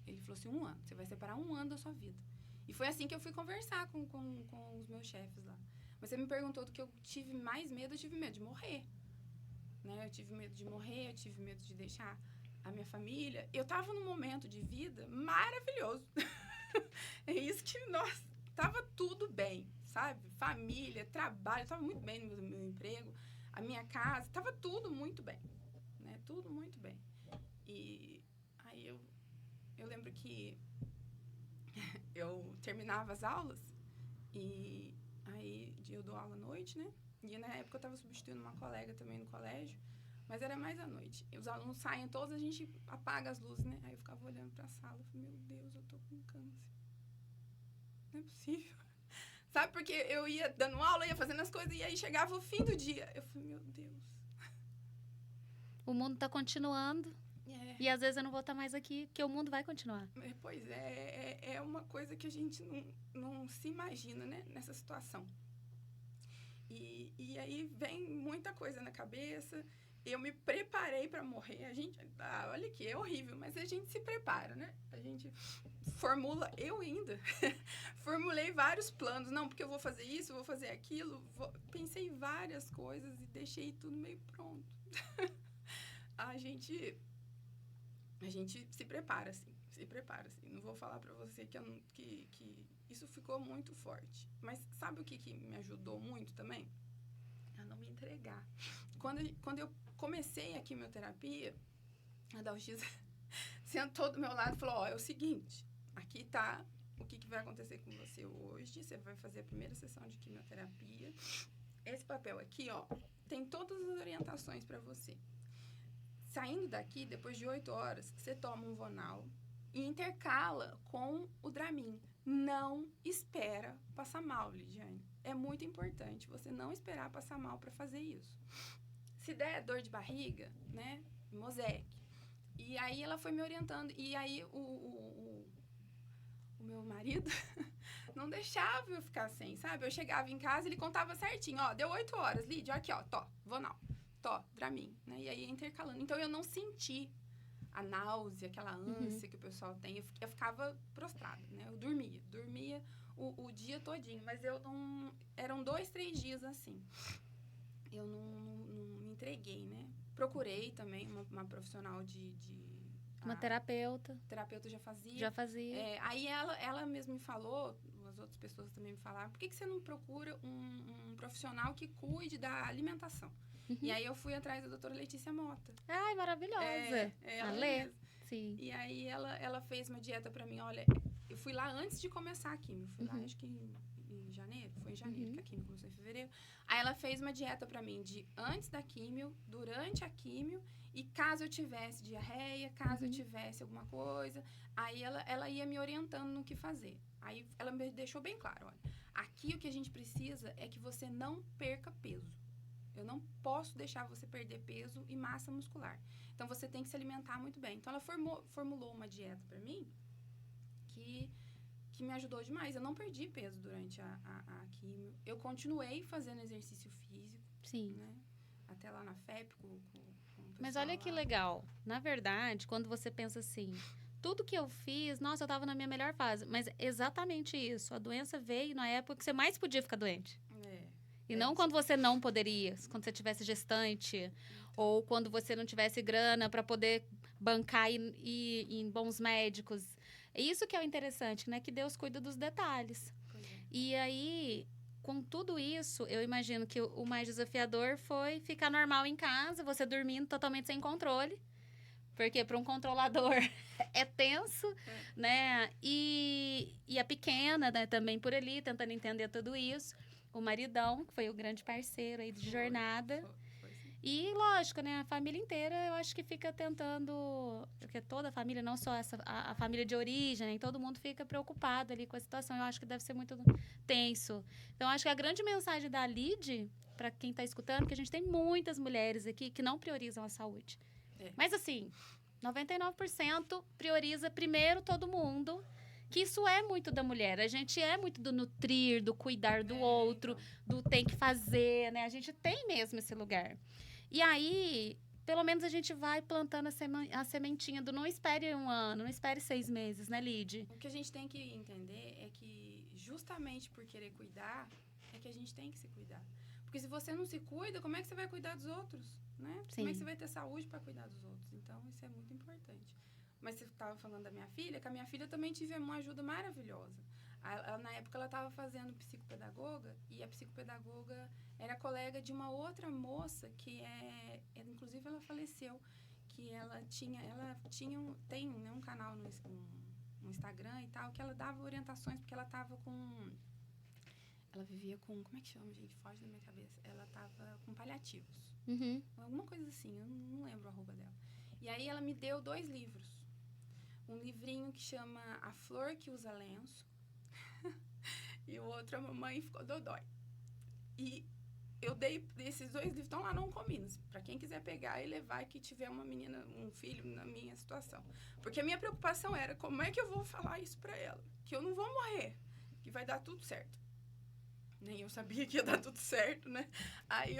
S4: Ele falou assim, 1 ano. Você vai separar 1 ano da sua vida. E foi assim que eu fui conversar com os meus chefes lá. Mas você me perguntou do que eu tive mais medo, eu tive medo de morrer. Né? Eu tive medo de morrer, eu tive medo de deixar a minha família. Eu tava num momento de vida maravilhoso. É isso que, nossa, tava tudo bem, sabe? Família, trabalho, tava muito bem no meu emprego, a minha casa, tava tudo muito bem, né? Tudo muito bem. E aí eu lembro que eu terminava as aulas e aí eu dou aula à noite, né? E na época eu estava substituindo uma colega também no colégio, mas era mais à noite. E os alunos saem todos, a gente apaga as luzes, né? Aí eu ficava olhando para a sala e falei, meu Deus, eu tô com câncer. Não é possível. Sabe, porque eu ia dando aula, ia fazendo as coisas, e aí chegava o fim do dia. Eu falei, meu Deus.
S1: O mundo tá continuando. E às vezes eu não vou estar mais aqui, porque o mundo vai continuar.
S4: Pois é uma coisa que a gente não se imagina, né? Nessa situação. E aí vem muita coisa na cabeça. Eu me preparei para morrer. A gente, olha aqui, é horrível, mas a gente se prepara, né? A gente formula, eu ainda formulei vários planos. Não, porque eu vou fazer isso, vou fazer aquilo. Pensei em várias coisas e deixei tudo meio pronto. A gente se prepara, assim. Não vou falar para você que isso ficou muito forte. Mas sabe o que me ajudou muito também? A não me entregar. Quando eu comecei a quimioterapia, a Dalgisa sentou do meu lado e falou, é o seguinte, aqui tá o que vai acontecer com você hoje, você vai fazer a primeira sessão de quimioterapia. Esse papel aqui, tem todas as orientações para você. Saindo daqui, depois de 8 horas, você toma um Vonal e intercala com o Dramin. Não espera passar mal, Lidiane. É muito importante você não esperar passar mal para fazer isso. Se der dor de barriga, né, Mosec. E aí ela foi me orientando. E aí o meu marido não deixava eu ficar sem, sabe? Eu chegava em casa e ele contava certinho. Deu 8 horas, Lídia, aqui, Vonal. Dramin, né? E aí intercalando. Então eu não senti a náusea, aquela ânsia que o pessoal tem. Eu ficava prostrada, né? Eu dormia o dia todinho, mas eu não... Eram 2, 3 dias assim. Eu não me entreguei, né? Procurei também uma profissional
S1: Uma terapeuta.
S4: Terapeuta já fazia.
S1: Já fazia.
S4: Aí ela mesmo me falou, as outras pessoas também me falaram, por que você não procura um profissional que cuide da alimentação? E aí eu fui atrás da doutora Letícia Mota.
S1: Ai, maravilhosa.
S4: Ela
S1: Lê.
S4: mesma.
S1: Sim.
S4: E aí ela fez uma dieta pra mim, olha, eu fui lá antes de começar a quimio, fui lá acho que em janeiro, foi em janeiro que a quimio começou em fevereiro. Aí ela fez uma dieta pra mim de antes da quimio, durante a quimio, e caso eu tivesse diarreia, caso eu tivesse alguma coisa, aí ela ia me orientando no que fazer. Aí ela me deixou bem claro, olha, aqui o que a gente precisa é que você não perca peso. Eu não posso deixar você perder peso e massa muscular. Então, você tem que se alimentar muito bem. Então, ela formulou uma dieta para mim que me ajudou demais. Eu não perdi peso durante a quimio. Eu continuei fazendo exercício físico.
S1: Sim.
S4: Né? Até lá na FEP com o
S1: Mas olha que legal. Na verdade, quando você pensa assim... Tudo que eu fiz, nossa, eu tava na minha melhor fase. Mas é exatamente isso. A doença veio na época que você mais podia ficar doente. E não quando você não poderia, quando você tivesse gestante, ou quando você não tivesse grana para poder bancar e ir em bons médicos. É isso que é o interessante, né? Que Deus cuida dos detalhes. E aí, com tudo isso, eu imagino que o mais desafiador foi ficar normal em casa, você dormindo totalmente sem controle. Porque para um controlador é tenso, né? E a pequena, né, também por ali, tentando entender tudo isso. O maridão, que foi o grande parceiro aí de jornada. E, lógico, né? A família inteira, eu acho que fica tentando... Porque toda a família, não só a família de origem, né? Todo mundo fica preocupado ali com a situação. Eu acho que deve ser muito tenso. Então, acho que a grande mensagem da Lid, para quem está escutando, que a gente tem muitas mulheres aqui que não priorizam a saúde. Mas, assim, 99% prioriza primeiro todo mundo... Que isso é muito da mulher. A gente é muito do nutrir, do cuidar do outro, do tem que fazer, né? A gente tem mesmo esse lugar. E aí, pelo menos a gente vai plantando a sementinha do não espere 1 ano, não espere 6 meses, né, Lid?
S4: O que a gente tem que entender é que justamente por querer cuidar, é que a gente tem que se cuidar. Porque se você não se cuida, como é que você vai cuidar dos outros, né?
S1: Sim.
S4: Como é que você vai ter saúde para cuidar dos outros? Então, isso é muito importante. Mas você estava falando da minha filha, que a minha filha também tive uma ajuda maravilhosa. Na época, ela estava fazendo psicopedagoga, e a psicopedagoga era colega de uma outra moça que inclusive, ela faleceu, que tem, né, um canal no Instagram e tal, que ela dava orientações, porque ela vivia com, como é que chama, gente? Foge da minha cabeça. Ela estava com paliativos. Alguma coisa assim, eu não lembro o arroba dela. E aí, ela me deu 2 livros. Um livrinho que chama A Flor que Usa Lenço, e o outro, A Mamãe Ficou Dodói. E eu dei, esses 2 livros estão lá no Cominos, para quem quiser pegar e levar, que tiver uma menina, um filho na minha situação. Porque a minha preocupação era, como é que eu vou falar isso para ela? Que eu não vou morrer, que vai dar tudo certo. Nem eu sabia que ia dar tudo certo, né? Aí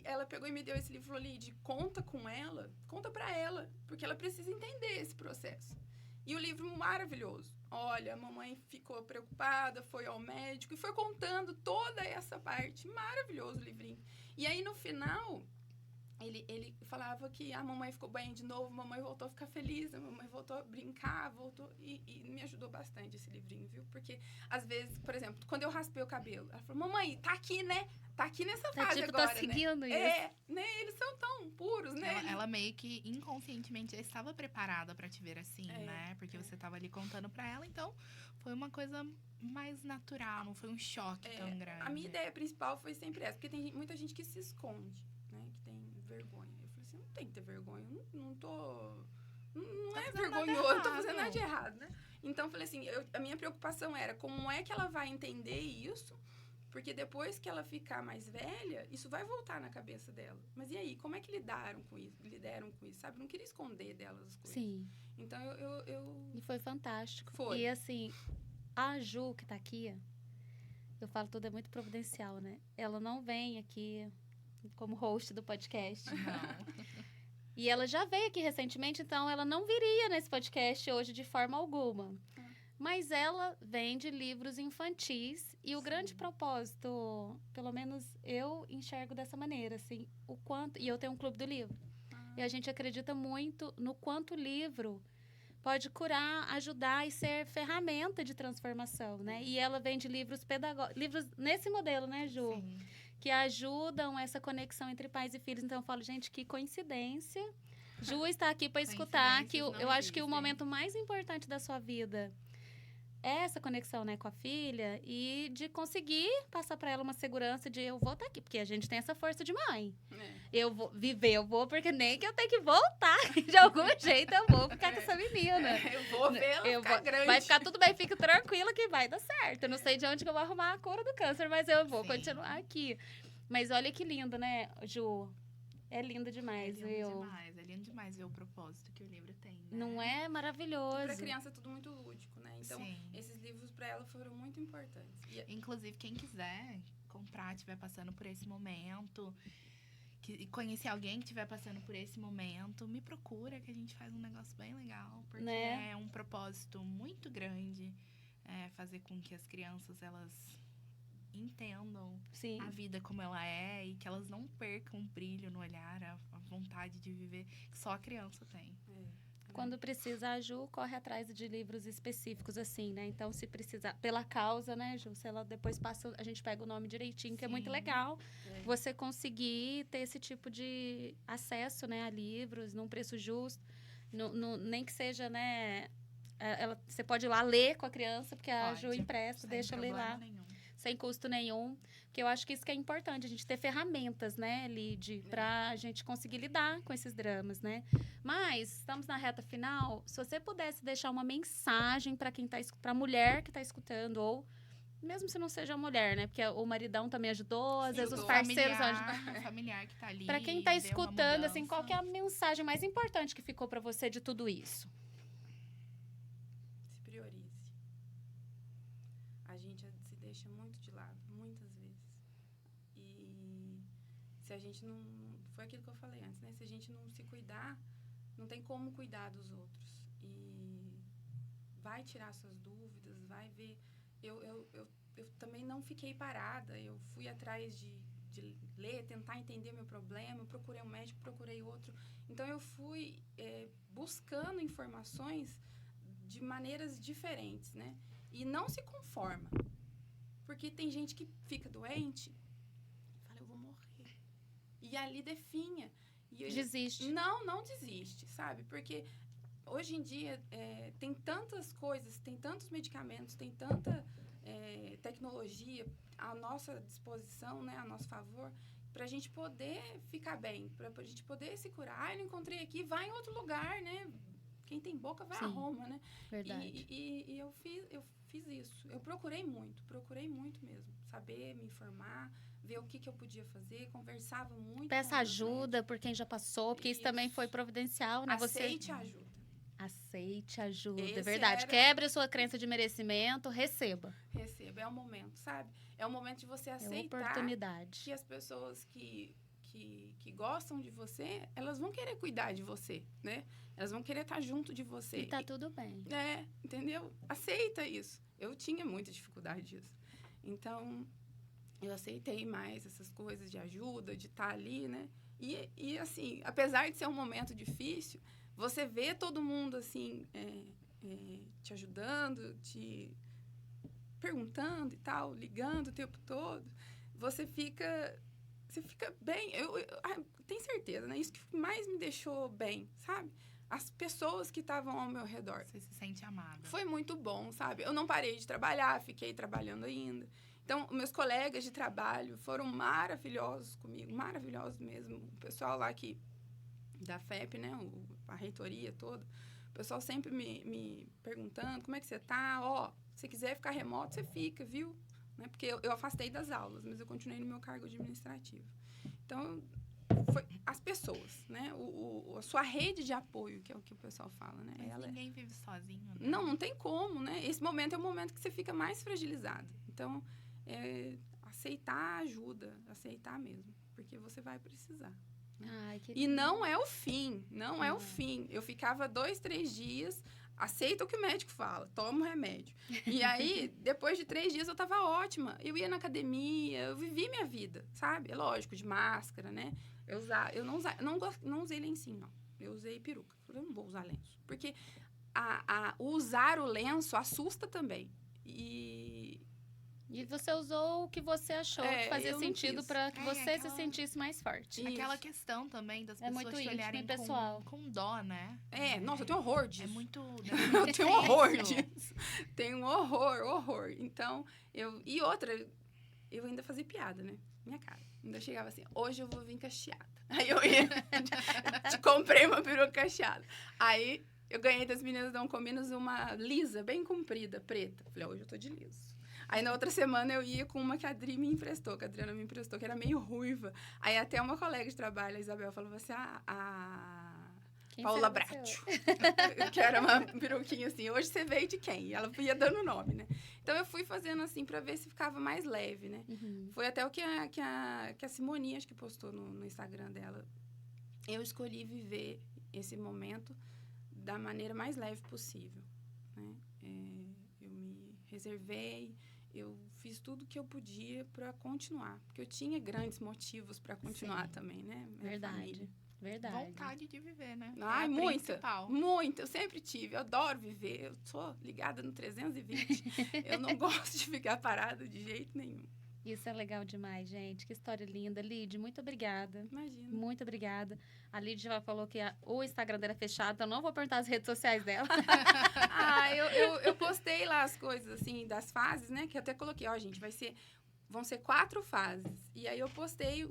S4: ela pegou e me deu esse livro ali de conta pra ela, porque ela precisa entender esse processo. E o livro maravilhoso. Olha, a mamãe ficou preocupada, foi ao médico e foi contando toda essa parte. Maravilhoso o livrinho. E aí, no final, ele falava que a mamãe ficou bem de novo, a mamãe voltou a ficar feliz, a mamãe voltou a brincar, e me ajudou bastante esse livrinho, viu? Porque, às vezes, por exemplo, quando eu raspei o cabelo, ela falou, mamãe, tá aqui, né? Tá aqui nessa fase agora,
S1: tá seguindo
S4: né?
S1: isso.
S4: Né? Eles são tão puros, né?
S2: Ela meio que inconscientemente estava preparada pra te ver assim, né? Porque você tava ali contando pra ela, então foi uma coisa mais natural, não foi um choque tão grande.
S4: A minha ideia principal foi sempre essa, porque tem muita gente que se esconde, né? Que tem vergonha. Eu falei assim, não tem que ter vergonha, não é vergonhoso, eu não tô fazendo nada de errado, né? Então, eu falei assim, a minha preocupação era como é que ela vai entender isso, porque depois que ela ficar mais velha, isso vai voltar na cabeça dela. Mas e aí, como é que lidaram com isso, sabe? Não queria esconder delas as coisas.
S1: Sim.
S4: Então,
S1: E foi fantástico.
S4: Foi.
S1: E assim, a Ju, que tá aqui, eu falo tudo é muito providencial, né? Ela não vem aqui como host do podcast.
S2: Não.
S1: E ela já veio aqui recentemente, então ela não viria nesse podcast hoje de forma alguma. Mas ela vende livros infantis e o grande propósito, pelo menos eu enxergo dessa maneira, assim, o quanto... E eu tenho um clube do livro. E a gente acredita muito no quanto o livro pode curar, ajudar e ser ferramenta de transformação, né? E ela vende livros pedagógicos, livros nesse modelo, né, Ju?
S2: Sim.
S1: Que ajudam essa conexão entre pais e filhos. Então, eu falo, gente, que coincidência. Ju está aqui para escutar, que eu acho que o momento mais importante da sua vida é essa conexão, né, com a filha e de conseguir passar para ela uma segurança de eu vou estar aqui, porque a gente tem essa força de mãe. Eu vou viver, porque nem que eu tenho que voltar. De algum jeito eu vou ficar com essa menina.
S4: Eu vou ver ela ficar grande.
S1: Vai ficar tudo bem, fique tranquila que vai dar certo. Eu não sei de onde que eu vou arrumar a cura do câncer, mas eu vou continuar aqui. Mas olha que lindo, né, Ju? É lindo demais, viu?
S2: É lindo demais ver o propósito que o livro tem, né?
S1: Não é maravilhoso?
S4: Pra criança é tudo muito lúdico, né? Então,
S2: Sim.
S4: esses livros pra ela foram muito importantes.
S2: Inclusive, quem quiser comprar, estiver passando por esse momento, conhecer alguém que estiver passando por esse momento, me procura que a gente faz um negócio bem legal. Porque é um propósito muito grande fazer com que as crianças, elas entendam a vida como ela é e que elas não percam o brilho no olhar, a vontade de viver que só a criança tem.
S1: Quando precisa, a Ju corre atrás de livros específicos, assim, né? Então, se precisar, pela causa, né, Ju? Se ela depois passa, a gente pega o nome direitinho, que é muito legal. Você conseguir ter esse tipo de acesso, né, a livros, num preço justo. Nem que seja, né... você pode ir lá ler com a criança, porque a Ju empresta, deixa eu ler lá. Sem custo nenhum. Porque eu acho que isso que é importante, a gente ter ferramentas, né, Lid, pra gente conseguir lidar com esses dramas, né? Mas, estamos na reta final, se você pudesse deixar uma mensagem pra quem pra mulher que tá escutando, ou mesmo se não seja mulher, né? Porque o maridão também ajudou, às vezes os parceiros ajudam.
S2: Familiar que tá ali.
S1: Pra quem tá escutando, assim, qual que é a mensagem mais importante que ficou pra você de tudo isso?
S4: Se priorize. A gente se deixa muito de lado, muitas vezes. E se a gente não... Foi aquilo que eu falei antes, né? Se a gente não se cuidar, não tem como cuidar dos outros. E vai tirar suas dúvidas, vai ver... Eu também não fiquei parada. Eu fui atrás de ler, tentar entender meu problema. Eu procurei um médico, procurei outro. Então, eu fui buscando informações de maneiras diferentes, né? E não se conforma. Porque tem gente que fica doente e fala, eu vou morrer. E ali definha.
S1: Desiste.
S4: Não desiste, sabe? Porque hoje em dia tem tantas coisas, tem tantos medicamentos, tem tanta tecnologia à nossa disposição, né, a nosso favor, pra gente poder ficar bem, pra gente poder se curar. Ah, eu não encontrei aqui, vai em outro lugar, né? Quem tem boca vai a Roma, né?
S1: Verdade.
S4: E eu fiz isso. Eu procurei muito mesmo. Saber, me informar, ver o que eu podia fazer, conversava muito.
S1: Peça ajuda por quem já passou, porque isso também foi providencial, né?
S4: Aceite a ajuda.
S1: Aceite ajuda, é
S4: Esse
S1: verdade. Quebre a sua crença de merecimento, receba.
S4: Receba, é o momento, sabe? É o momento de você aceitar
S1: oportunidade.
S4: que as pessoas que gostam de você, elas vão querer cuidar de você, né? Elas vão querer estar junto de você.
S1: E tá tudo bem.
S4: Entendeu? Aceita isso. Eu tinha muita dificuldade disso. Então, eu aceitei mais essas coisas de ajuda, de estar ali, né? E assim, apesar de ser um momento difícil, você vê todo mundo, assim, te ajudando, te perguntando e tal, ligando o tempo todo. Você fica bem. Eu tenho certeza, né? Isso que mais me deixou bem, sabe? As pessoas que estavam ao meu redor.
S2: Você se sente amada.
S4: Foi muito bom, sabe? Eu não parei de trabalhar, fiquei trabalhando ainda. Então, meus colegas de trabalho foram maravilhosos comigo, maravilhosos mesmo. O pessoal lá da FEP, né? A reitoria toda. O pessoal sempre me perguntando, como é que você tá? Se quiser ficar remoto, você fica, viu? Né? Porque eu afastei das aulas, mas eu continuei no meu cargo administrativo. Então, foi as pessoas, né? A sua rede de apoio, que é o que o pessoal fala, né?
S2: Mas ninguém vive sozinho, né?
S4: Não tem como, né? Esse momento é o momento que você fica mais fragilizado. Então, aceitar ajuda, aceitar mesmo, porque você vai precisar.
S1: Ai, que
S4: E não é o fim, não é o fim. Eu ficava 2, 3 dias, aceita o que o médico fala, toma o remédio. E aí, depois de 3 dias, eu tava ótima. Eu ia na academia, eu vivi minha vida, sabe? É lógico, de máscara, né? Eu não usei lencinho, não. Eu usei peruca. Eu não vou usar lenço. Porque usar o lenço assusta também.
S1: E você usou o que você achou que fazia sentido para que você se sentisse mais forte.
S4: Isso.
S2: Aquela questão também das pessoas
S1: muito
S2: te
S1: íntimo
S2: olharem
S1: e pessoal.
S2: com dó, né?
S4: Nossa, eu tenho horror disso.
S2: É muito...
S4: Eu tenho horror disso. Tenho um horror. Então, e outra, eu ainda fazia piada, né? Minha cara. Ainda chegava assim, hoje eu vou vir cacheada. Aí eu ia, comprei uma peruca cacheada. Aí eu ganhei das meninas da Oncominas uma lisa, bem comprida, preta. Falei, hoje eu tô de liso. Aí, na outra semana, eu ia com uma que a Adriana me emprestou, que era meio ruiva. Aí, até uma colega de trabalho, a Isabel, falou assim, Paula Bratio, que era uma peruquinha assim, hoje você veio de quem? E ela ia dando o nome, né? Então, eu fui fazendo assim, pra ver se ficava mais leve, né?
S1: Uhum.
S4: Foi até o que a Simone, acho que postou no Instagram dela. Eu escolhi viver esse momento da maneira mais leve possível, né? Eu me reservei, eu fiz tudo que eu podia para continuar. Porque eu tinha grandes motivos para continuar também, né?
S1: Verdade.
S2: Vontade de viver, né?
S4: Ai, muita. Eu sempre tive. Eu adoro viver. Eu sou ligada no 320. Eu não gosto de ficar parada de jeito nenhum.
S1: Isso é legal demais, gente. Que história linda. Lid, muito obrigada.
S4: Imagina.
S1: Muito obrigada. A Lid já falou que o Instagram dela é fechado, então não vou perguntar as redes sociais dela.
S4: Eu postei lá as coisas, assim, das fases, né? Que eu até coloquei, gente, vão ser 4 fases. E aí eu postei,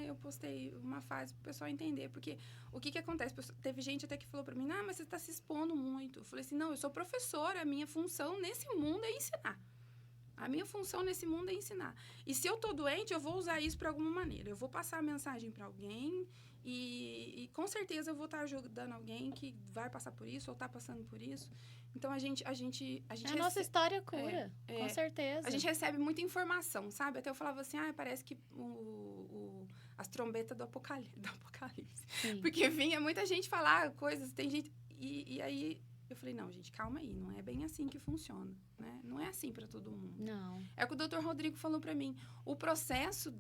S4: eu postei uma fase pro pessoal entender. Porque o que acontece? Teve gente até que falou pra mim, mas você tá se expondo muito. Eu falei assim, não, eu sou professora, a minha função nesse mundo é ensinar. A minha função nesse mundo é ensinar. E se eu tô doente, eu vou usar isso para alguma maneira. Eu vou passar a mensagem para alguém e com certeza eu vou estar ajudando alguém que vai passar por isso ou tá passando por isso. Então, a gente
S1: a nossa história cura, com certeza.
S4: A gente recebe muita informação, sabe? Até eu falava assim, parece que as trombetas do Apocalipse.
S1: Sim.
S4: Porque vinha muita gente falar coisas, tem gente... E aí... Eu falei, não, gente, calma aí, não é bem assim que funciona, né? Não é assim para todo mundo.
S1: Não.
S4: É o que o Dr. Rodrigo falou para mim. O processo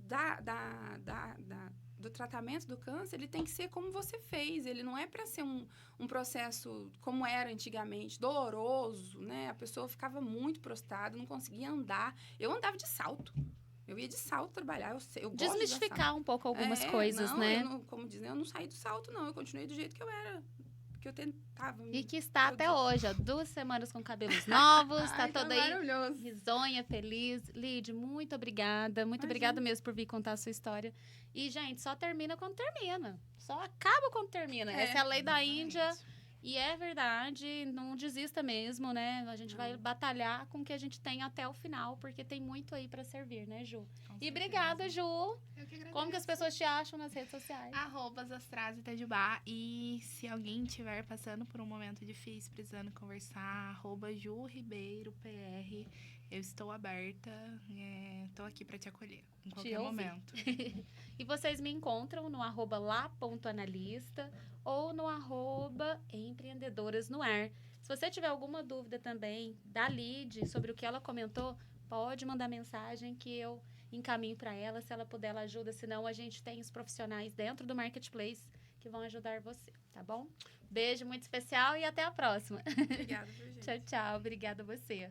S4: do tratamento do câncer, ele tem que ser como você fez. Ele não é para ser um processo como era antigamente, doloroso, né? A pessoa ficava muito prostrada, não conseguia andar. Eu andava de salto. Eu ia de salto trabalhar. Eu gosto de usar
S1: Desmistificar um pouco algumas
S4: salto.
S1: coisas,
S4: não,
S1: né?
S4: eu não, como dizem, eu não saí do salto, não. Eu continuei do jeito que eu era, que eu tentava.
S1: E que está
S4: todo
S1: até
S4: dia.
S1: hoje, ó, 2 semanas com cabelos novos, tá
S4: Ai,
S1: toda aí
S4: maravilhoso.
S1: risonha, feliz. Lid, muito obrigada. Muito
S4: Imagina.
S1: obrigada mesmo por vir contar a sua história. E, gente, só termina quando termina. Só acaba quando termina. Essa é a lei da Índia.
S2: Exatamente.
S1: E é verdade, não desista mesmo, né? A gente vai batalhar com o que a gente tem até o final, porque tem muito aí pra servir, né, Ju?
S2: Com
S1: E
S2: certeza.
S1: obrigada, Ju.
S2: Eu que agradeço.
S1: Como que as pessoas te acham nas redes sociais?
S2: @Astrasa Itajubá. E se alguém estiver passando por um momento difícil, precisando conversar, @JuRibeiroPR. Eu estou aberta, estou aqui para te acolher em qualquer
S1: ouvir.
S2: momento.
S1: E vocês me encontram no @lá.analista ou no @empreendedoras no ar. Se você tiver alguma dúvida também da Lid sobre o que ela comentou, pode mandar mensagem que eu encaminho para ela. Se ela puder, ela ajuda. Senão, a gente tem os profissionais dentro do Marketplace que vão ajudar você, tá bom? Beijo muito especial e até a próxima.
S4: Obrigada, viu, gente?
S1: Tchau, tchau. Obrigada a você.